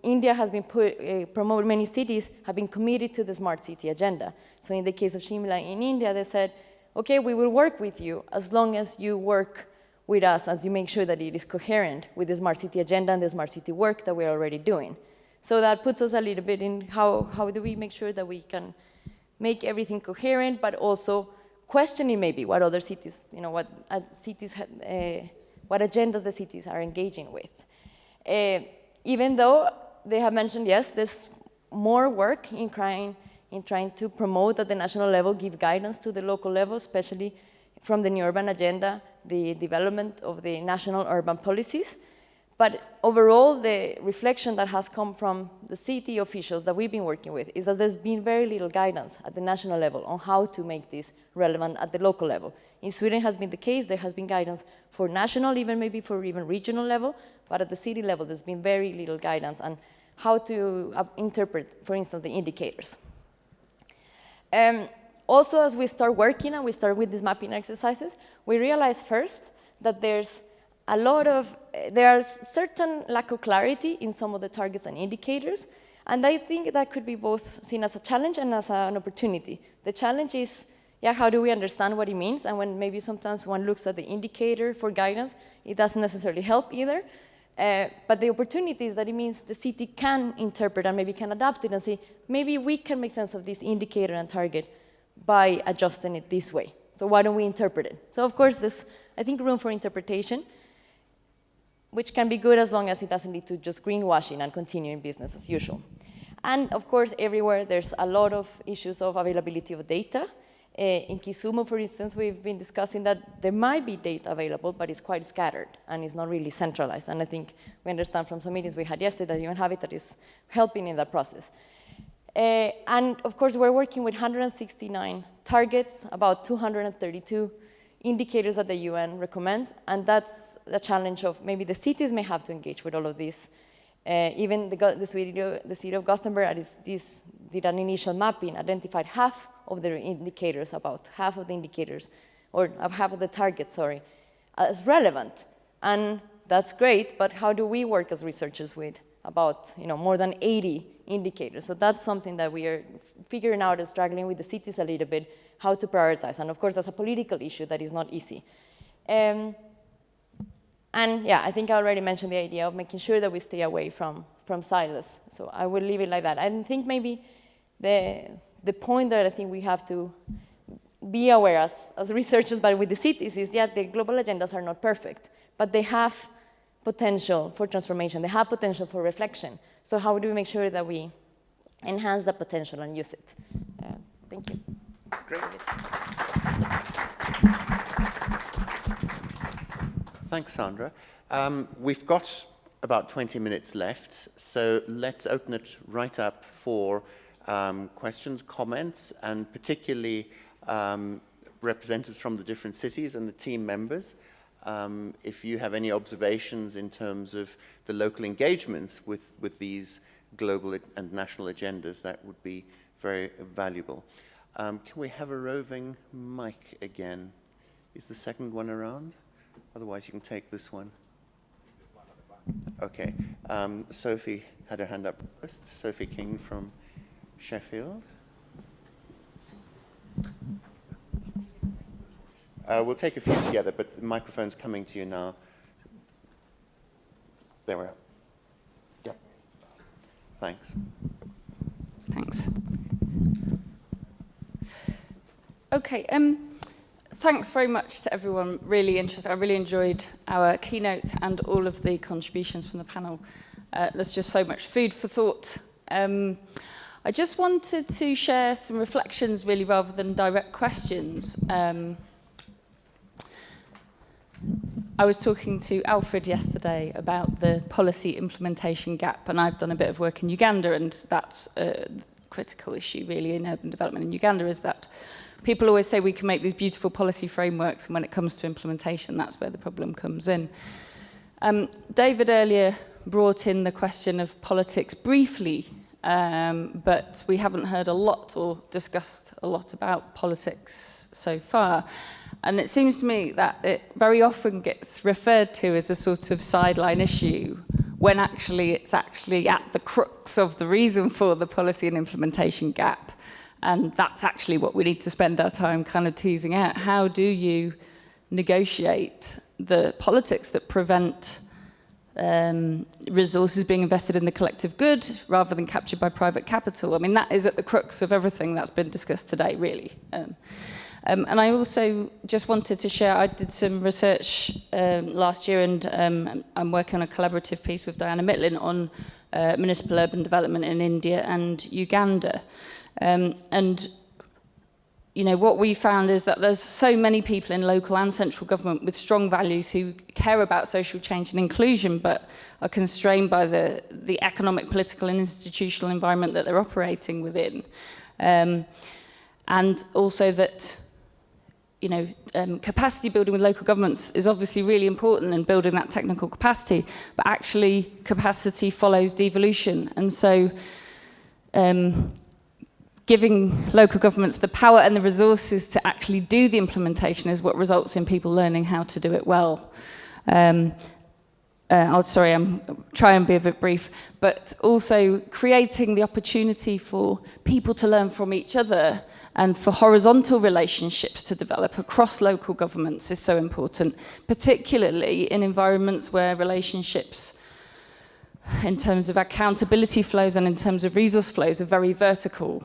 India has been promoted, many cities have been committed to the smart city agenda. So in the case of Shimla in India, they said, okay, we will work with you as long as you work with us, as you make sure that it is coherent with the smart city agenda and the smart city work that we're already doing. So that puts us a little bit in how do we make sure that we can make everything coherent, but also questioning maybe what other cities, what agendas the cities are engaging with. Even though they have mentioned, yes, there's more work in trying to promote at the national level, give guidance to the local level, especially from the new urban agenda, the development of the national urban policies. But overall, the reflection that has come from the city officials that we've been working with is that there's been very little guidance at the national level on how to make this relevant at the local level. In Sweden has been the case, there has been guidance for national, even maybe for even regional level, but at the city level, there's been very little guidance on how to interpret, for instance, the indicators. Also, as we start working and we start with these mapping exercises, we realize first that there are certain lack of clarity in some of the targets and indicators, and I think that could be both seen as a challenge and as an opportunity. The challenge is, how do we understand what it means? And when maybe sometimes one looks at the indicator for guidance, it doesn't necessarily help either. But the opportunity is that it means the city can interpret and maybe can adapt it and say, maybe we can make sense of this indicator and target by adjusting it this way. So why don't we interpret it? So of course, there's, I think, room for interpretation, which can be good as long as it doesn't lead to just greenwashing and continuing business as usual. And of course, everywhere there's a lot of issues of availability of data. In Kisumu, for instance, we've been discussing that there might be data available, but it's quite scattered and it's not really centralized. And I think we understand from some meetings we had yesterday that UN Habitat is helping in that process. And of course, we're working with 169 targets, about 232 indicators that the UN recommends, and that's the challenge of maybe the cities may have to engage with all of this. Even the city of Gothenburg did an initial mapping, identified half of the indicators, about half of the indicators, or half of the targets, sorry, as relevant. And that's great, but how do we work as researchers with about more than 80 indicators? So that's something that we are figuring out, and struggling with the cities a little bit, how to prioritize. And of course, that's a political issue that is not easy. And yeah, I think I already mentioned the idea of making sure that we stay away from silos. So I will leave it like that. I think maybe the point that I think we have to be aware as researchers, but with the cities, is the global agendas are not perfect, but they have potential for transformation. They have potential for reflection. So how do we make sure that we enhance that potential and use it? Thank you. Great. Thanks, Sandra. We've got about 20 minutes left, so let's open it right up for questions, comments, and particularly representatives from the different cities and the team members. If you have any observations in terms of the local engagements with these global and national agendas, that would be very valuable. Can we have a roving mic again? Is the second one around? Otherwise, you can take this one. Okay. Sophie had her hand up first. Sophie King from Sheffield. We'll take a few together, but the microphone's coming to you now. There we are. Yep. Thanks. Thanks. Okay. Thanks very much to everyone. Really interesting. I really enjoyed our keynote and all of the contributions from the panel. There's just so much food for thought. I just wanted to share some reflections, really, rather than direct questions. I was talking to Alfred yesterday about the policy implementation gap, and I've done a bit of work in Uganda, and that's a critical issue, really, in urban development in Uganda, is that people always say we can make these beautiful policy frameworks, and when it comes to implementation, that's where the problem comes in. David earlier brought in the question of politics briefly, but we haven't heard a lot or discussed a lot about politics so far. And it seems to me that it very often gets referred to as a sort of sideline issue, when actually it's actually at the crux of the reason for the policy and implementation gap. And that's actually what we need to spend our time kind of teasing out. How do you negotiate the politics that prevent resources being invested in the collective good rather than captured by private capital? I mean, that is at the crux of everything that's been discussed today, really. And I also just wanted to share, I did some research last year, and I'm working on a collaborative piece with Diana Mitlin on municipal urban development in India and Uganda. And you know, what we found is that there's so many people in local and central government with strong values who care about social change and inclusion, but are constrained by the economic, political and institutional environment that they're operating within. And also that, you know, capacity building with local governments is obviously really important in building that technical capacity, but actually capacity follows devolution. And so giving local governments the power and the resources to actually do the implementation is what results in people learning how to do it well. I'm try and be a bit brief, but also creating the opportunity for people to learn from each other and for horizontal relationships to develop across local governments is so important, particularly in environments where relationships in terms of accountability flows and in terms of resource flows are very vertical.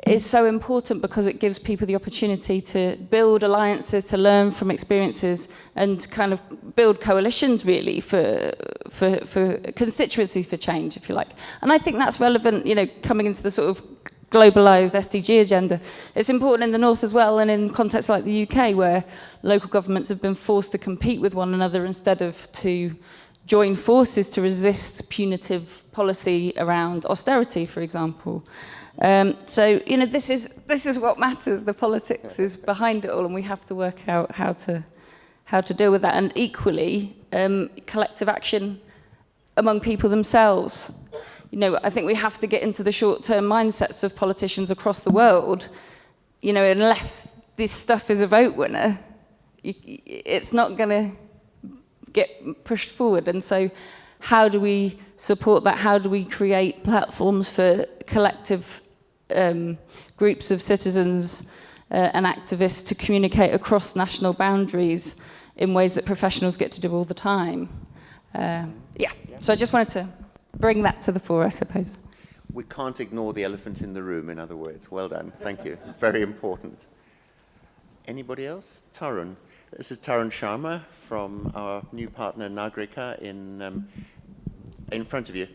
Is so important because it gives people the opportunity to build alliances, to learn from experiences, and kind of build coalitions, really, for constituencies for change, if you like. And I think that's relevant, you know, coming into the sort of globalised SDG agenda. It's important in the north as well, and in contexts like the UK, where local governments have been forced to compete with one another instead of to join forces to resist punitive policy around austerity, for example. So, you know, this is what matters. The politics is behind it all, and we have to work out how to deal with that. And equally, collective action among people themselves. You know, I think we have to get into the short-term mindsets of politicians across the world. You know, unless this stuff is a vote winner, it's not going to get pushed forward. And so, how do we support that? How do we create platforms for collective groups of citizens and activists to communicate across national boundaries in ways that professionals get to do all the time? So I just wanted to bring that to the fore, I suppose. We can't ignore the elephant in the room, in other words. Well done. Thank you. Very important. Anybody else? Tarun. This is Tarun Sharma from our new partner, Nagrika, in front of you.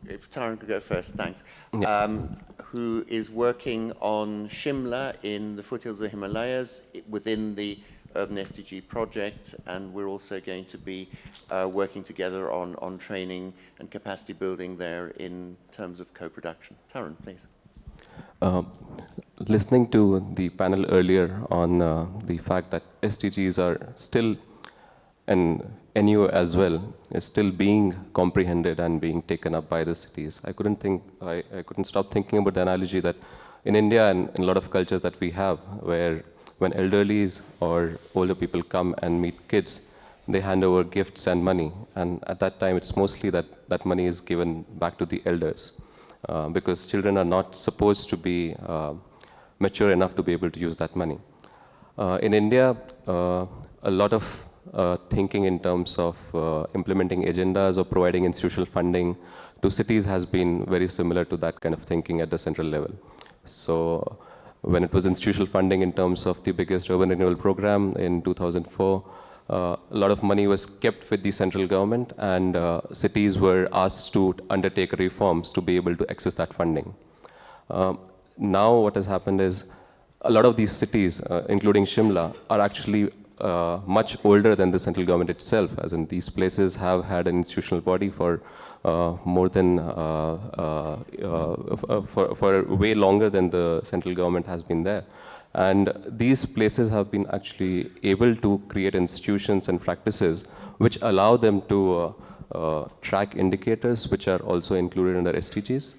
If Tarun could go first, thanks. Yeah. Who is working on Shimla in the foothills of the Himalayas within the Urban SDG project, and we're also going to be working together on training and capacity building there in terms of co-production. Tarun, please. Listening to the panel earlier on the fact that SDGs are still, and NU as well, is still being comprehended and being taken up by the cities. I couldn't stop thinking about the analogy that in India and in a lot of cultures that we have, where when elderlies or older people come and meet kids, they hand over gifts and money. And at that time, it's mostly that money is given back to the elders. Because children are not supposed to be mature enough to be able to use that money. In India, a lot of thinking in terms of implementing agendas or providing institutional funding to cities has been very similar to that kind of thinking at the central level. So when it was institutional funding in terms of the biggest urban renewal program in 2004, a lot of money was kept with the central government, and cities were asked to undertake reforms to be able to access that funding. Now what has happened is a lot of these cities, including Shimla, are actually much older than the central government itself, as in these places have had an institutional body for more than, for way longer than the central government has been there. And these places have been actually able to create institutions and practices which allow them to track indicators which are also included under SDGs.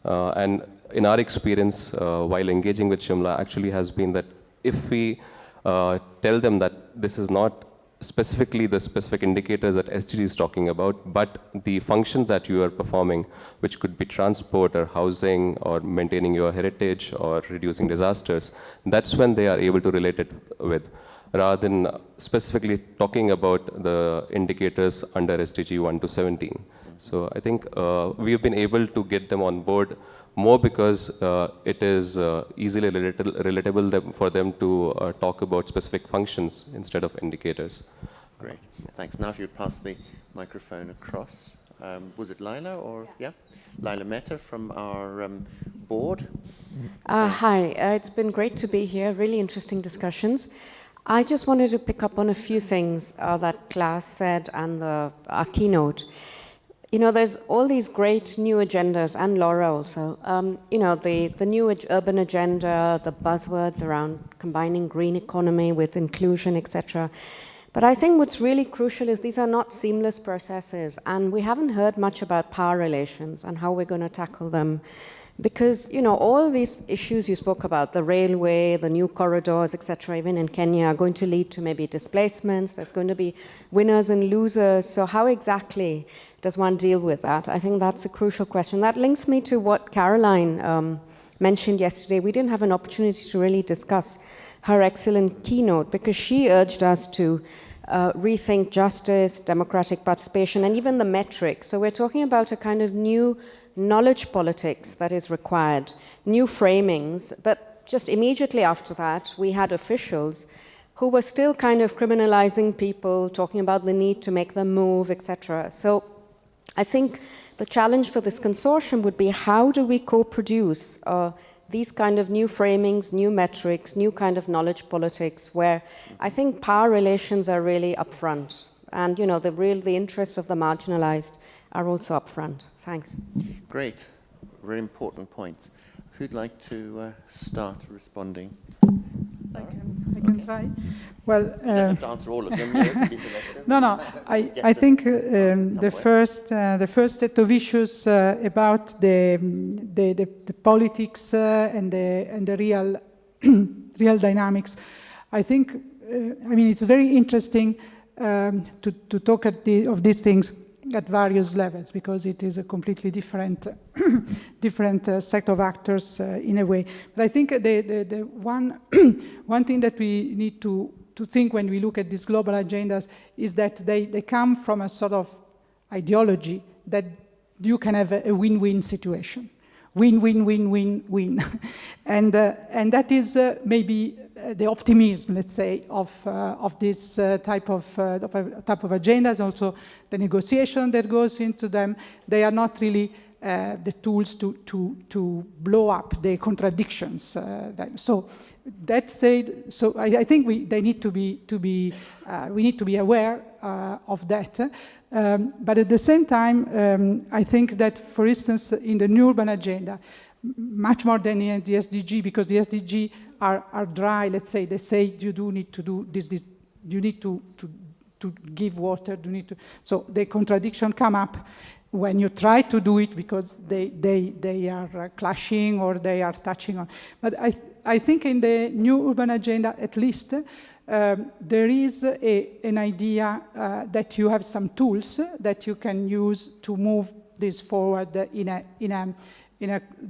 And in our experience, while engaging with Shimla, actually has been that if we tell them that this is not specifically the specific indicators that SDG is talking about, but the functions that you are performing, which could be transport or housing or maintaining your heritage or reducing disasters, that's when they are able to relate it with, rather than specifically talking about the indicators under SDG 1 to 17. So I think we have been able to get them on board more because it is easily relatable for them to talk about specific functions instead of indicators. Great, thanks. Now if you'd pass the microphone across. Was it Laila or, yeah? Laila Mehta from our board. Hi, it's been great to be here, really interesting discussions. I just wanted to pick up on a few things that Klas said and our keynote. You know, there's all these great new agendas, and Laura also, you know, the new urban agenda, the buzzwords around combining green economy with inclusion, etc. But I think what's really crucial is these are not seamless processes, and we haven't heard much about power relations and how we're going to tackle them. Because, you know, all these issues you spoke about, the railway, the new corridors, etc., even in Kenya, are going to lead to maybe displacements. There's going to be winners and losers. So how exactly does one deal with that? I think that's a crucial question. That links me to what Caroline mentioned yesterday. We didn't have an opportunity to really discuss her excellent keynote because she urged us to rethink justice, democratic participation, and even the metrics. So we're talking about a kind of new knowledge politics that is required, new framings, but just immediately after that, we had officials who were still kind of criminalizing people, talking about the need to make them move, etc. So I think the challenge for this consortium would be how do we co-produce these kind of new framings, new metrics, new kind of knowledge politics where I think power relations are really upfront and, you know, the interests of the marginalized are also upfront. Thanks. Great, very important points. Who'd like to start responding? I can try. Well, you don't have to answer all of them. No. I think the first set of issues about the politics and the real real dynamics. I think I mean it's very interesting to talk of these things at various levels because it is a completely different set of actors in a way. But I think the one thing that we need to think when we look at these global agendas is that they come from a sort of ideology that you can have a win-win situation. Win, win, win, win, win. And that is maybe the optimism, let's say, of this type of agendas. Also, the negotiation that goes into them. They are not really the tools to blow up the contradictions. So that said, so I think we need to be aware of that. But at the same time, I think that, for instance, in the new urban agenda, much more than in the SDG, because the SDG are dry, let's say, they say you do need to do this, you need to give water, you need to, so the contradiction come up when you try to do it because they are clashing or they are touching on. But I think in the new urban agenda, at least, there is an idea that you have some tools that you can use to move this forward in a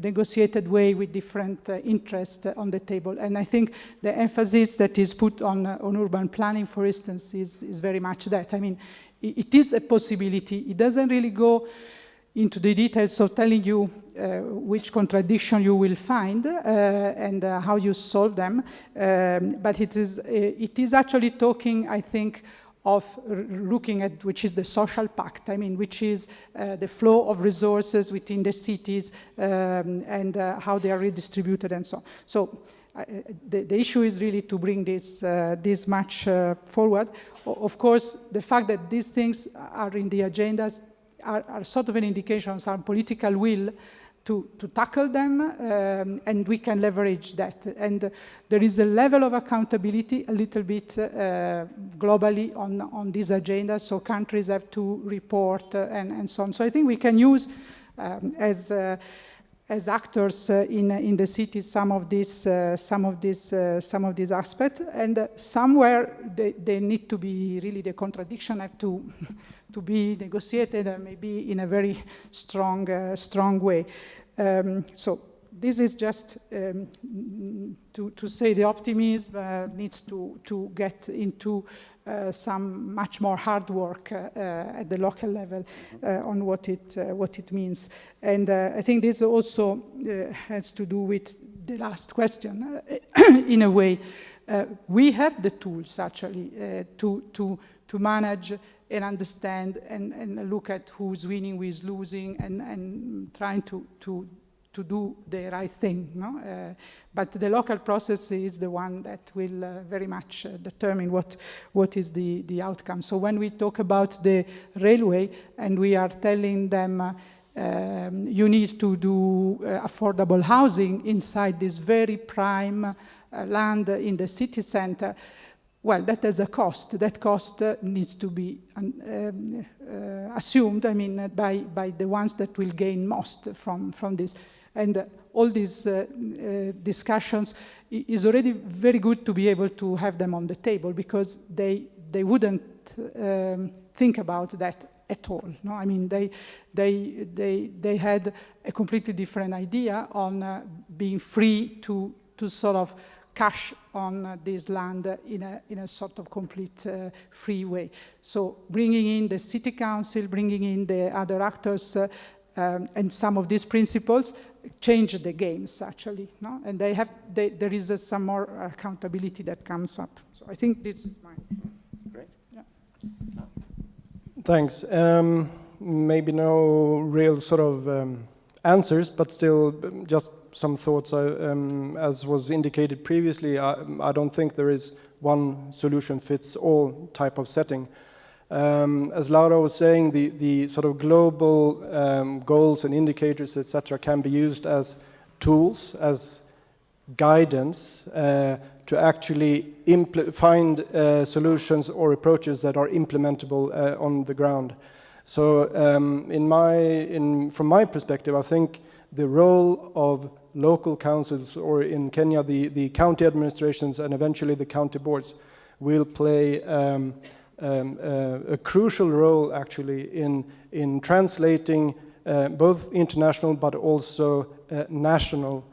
negotiated way with different interests on the table. And I think the emphasis that is put on urban planning, for instance, is very much that. I mean, it is a possibility. It doesn't really go into the details of telling you which contradiction you will find and how you solve them. But it is actually talking, I think, of looking at, which is the social pact, I mean, which is the flow of resources within the cities and how they are redistributed and so on. So the issue is really to bring this much forward. Of course, the fact that these things are in the agendas are sort of an indication of some political will to tackle them, and we can leverage that. And there is a level of accountability a little bit globally on this agenda, so countries have to report and so on. So I think we can use as actors in the cities some of these aspects, and somewhere they need to be really, the contradiction have to be negotiated, maybe in a very strong way. So this is just to say the optimism needs to get into some much more hard work at the local level on what it means. And I think this also has to do with the last question. In a way, we have the tools actually to manage and understand and look at who's winning, who is losing, and trying to do the right thing. No? But the local process is the one that will very much determine what is the outcome. So when we talk about the railway and we are telling them you need to do affordable housing inside this very prime land in the city center, well, that has a cost. That cost needs to be assumed, I mean, by the ones that will gain most from this. And all these discussions is already very good to be able to have them on the table, because they wouldn't think about that at all. No, I mean they had a completely different idea on being free to sort of cash on this land in a sort of complete free way. So bringing in the city council, bringing in the other actors, and some of these principles change the games actually, no? And there is some more accountability that comes up. So I think this is mine. Great. Yeah. Thanks. Maybe no real sort of answers, but still just some thoughts. As was indicated previously, I don't think there is one solution fits all type of setting. As Laura was saying, the sort of global goals and indicators, etc., can be used as tools, as guidance to actually find solutions or approaches that are implementable on the ground. So from my perspective, I think the role of local councils, or in Kenya, the county administrations and eventually the county boards, will play a crucial role actually in translating both international but also national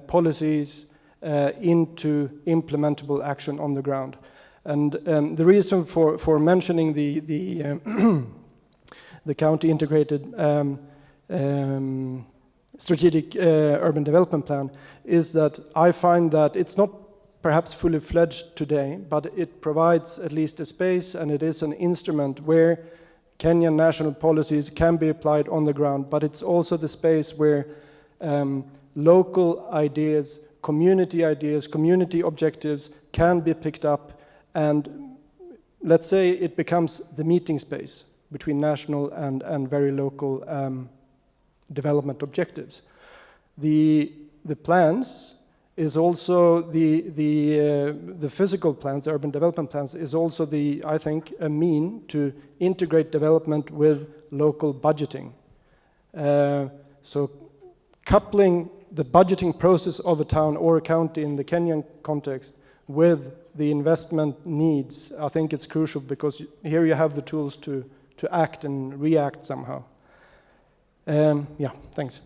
policies into implementable action on the ground. And the reason for mentioning the county integrated strategic urban development plan is that I find that it's not perhaps fully fledged today, but it provides at least a space, and it is an instrument where Kenyan national policies can be applied on the ground, but it's also the space where local ideas, community objectives can be picked up, and let's say it becomes the meeting space between national and very local development objectives. The plans is also the physical plans, the urban development plans, is also I think, a mean to integrate development with local budgeting. So coupling the budgeting process of a town or a county in the Kenyan context with the investment needs, I think it's crucial, because here you have the tools to act and react somehow. Yeah, thanks.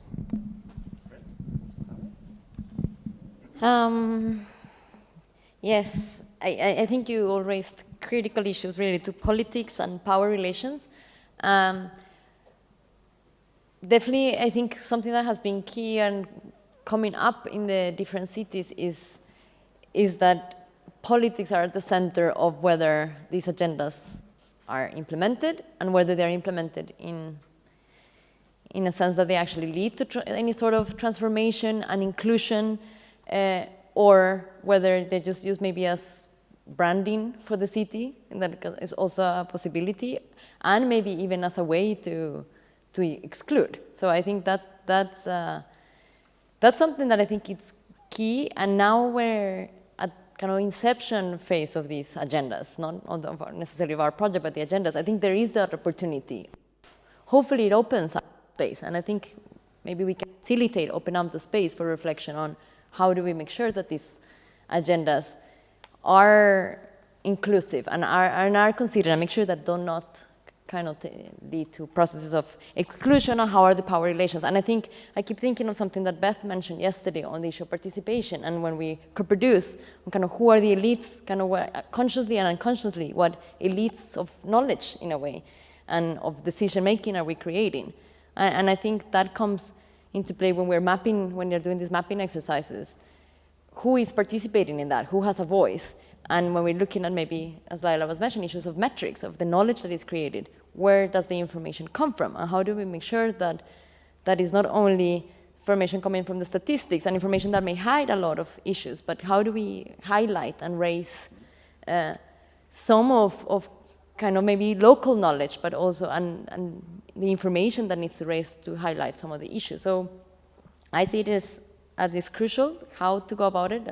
Yes, I think you all raised critical issues related to politics and power relations. Definitely, I think something that has been key and coming up in the different cities is that politics are at the center of whether these agendas are implemented and whether they're implemented in a sense that they actually lead to any sort of transformation and inclusion, or whether they just use maybe as branding for the city, and that is also a possibility, and maybe even as a way to exclude. So I think that's something that I think it's key, and now we're at kind of inception phase of these agendas, not necessarily of our project, but the agendas. I think there is that opportunity. Hopefully it opens up space, and I think maybe we can facilitate, open up the space for reflection on how do we make sure that these agendas are inclusive and are considered, and make sure that do not kind of lead to processes of exclusion, or how are the power relations. And I think I keep thinking of something that Beth mentioned yesterday on the issue of participation, and when we co-produce, kind of who are the elites, kind of what, consciously and unconsciously, what elites of knowledge in a way, and of decision making are we creating. And I think that comes into play when we're mapping, when you're doing these mapping exercises. Who is participating in that? Who has a voice? And when we're looking at maybe, as Laila was mentioning, issues of metrics, of the knowledge that is created, where does the information come from? And how do we make sure that that is not only information coming from the statistics and information that may hide a lot of issues, but how do we highlight and raise some of kind of maybe local knowledge, but also and the information that needs to raise to highlight some of the issues. So I see it as crucial how to go about it.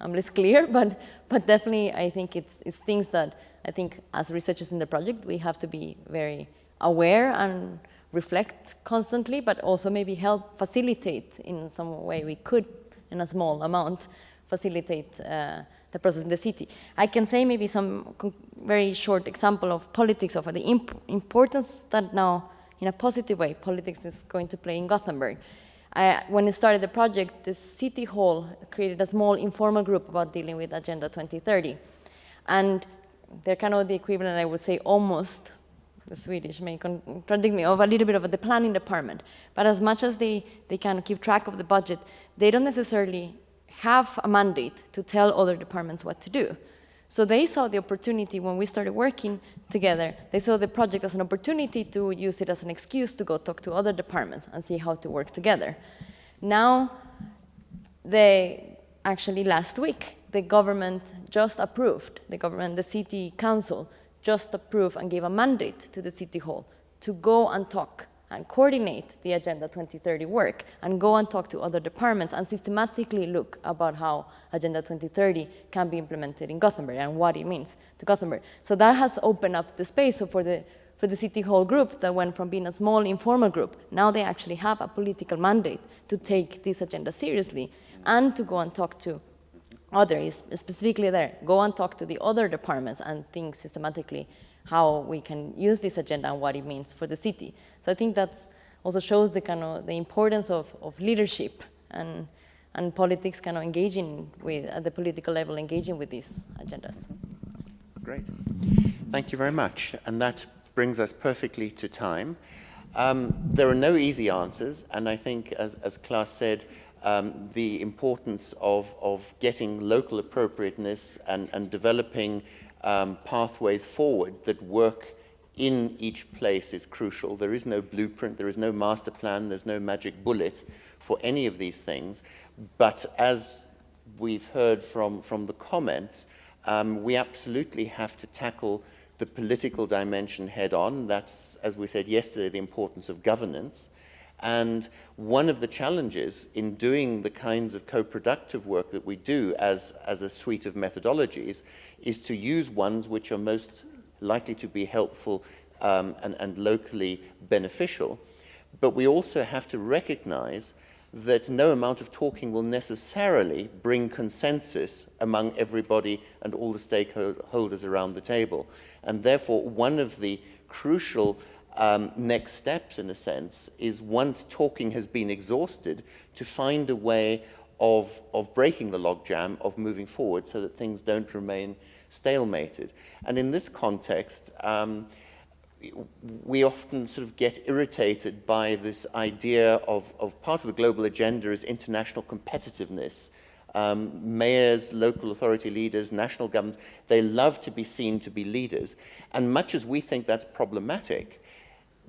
I'm less clear, but definitely I think it's things that I think as researchers in the project, we have to be very aware and reflect constantly, but also maybe help facilitate in some way we could, in a small amount, facilitate the process in the city. I can say maybe some very short example of politics, of the importance that now, in a positive way, politics is going to play in Gothenburg. When I started the project, the City Hall created a small informal group about dealing with Agenda 2030. And they're kind of the equivalent, I would say, almost, the Swedish may contradict me, of a little bit of the planning department. But as much as they kind of keep track of the budget, they don't necessarily have a mandate to tell other departments what to do. So they saw the opportunity when we started working together, they saw the project as an opportunity to use it as an excuse to go talk to other departments and see how to work together. Now, actually last week, the government just approved, the city council just approved and gave a mandate to the City Hall to go and talk and coordinate the Agenda 2030 work and go and talk to other departments and systematically look about how Agenda 2030 can be implemented in Gothenburg and what it means to Gothenburg. So that has opened up the space for the City Hall group that went from being a small informal group. Now they actually have a political mandate to take this agenda seriously and to go and talk to others, specifically there, go and talk to the other departments and think systematically how we can use this agenda and what it means for the city. So I think that also shows the importance of leadership and politics kind of engaging with, at the political level, engaging with these agendas. Great. Thank you very much. And that brings us perfectly to time. There are no easy answers, and I think, as Klas said, the importance of getting local appropriateness and developing pathways forward that work in each place is crucial. There is no blueprint, there is no master plan, there's no magic bullet for any of these things. But as we've heard from the comments, we absolutely have to tackle the political dimension head on. That's, as we said yesterday, the importance of governance. And one of the challenges in doing the kinds of co-productive work that we do as a suite of methodologies is to use ones which are most likely to be helpful and locally beneficial. But we also have to recognize that no amount of talking will necessarily bring consensus among everybody and all the stakeholders around the table. And therefore, one of the crucial next steps, in a sense, is once talking has been exhausted, to find a way of breaking the logjam, of moving forward so that things don't remain stalemated. And in this context, we often sort of get irritated by this idea of part of the global agenda is international competitiveness. mayors, local authority leaders, national governments, they love to be seen to be leaders. And much as we think that's problematic,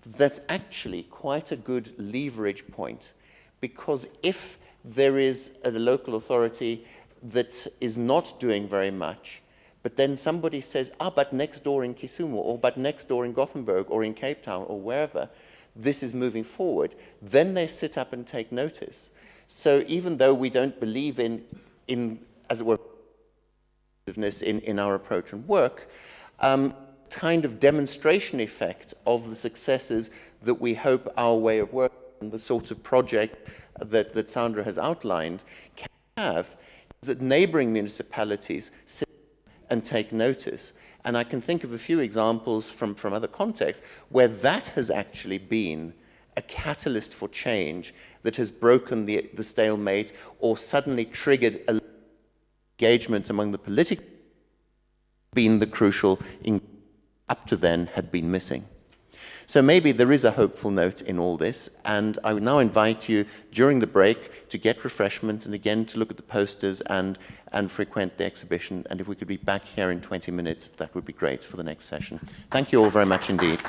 that's actually quite a good leverage point. Because if there is a local authority that is not doing very much, but then somebody says, but next door in Kisumu, or but next door in Gothenburg, or in Cape Town, or wherever, this is moving forward, then they sit up and take notice. So even though we don't believe in as it were, in our approach and work, kind of demonstration effect of the successes that we hope our way of working and the sorts of project that Sandra has outlined can have, is that neighboring municipalities sit and take notice. And I can think of a few examples from other contexts where that has actually been a catalyst for change that has broken the stalemate or suddenly triggered engagement among the political, been the crucial up to then had been missing. So maybe there is a hopeful note in all this, and I would now invite you during the break to get refreshments and again to look at the posters and frequent the exhibition. And if we could be back here in 20 minutes, that would be great for the next session. Thank you all very much indeed.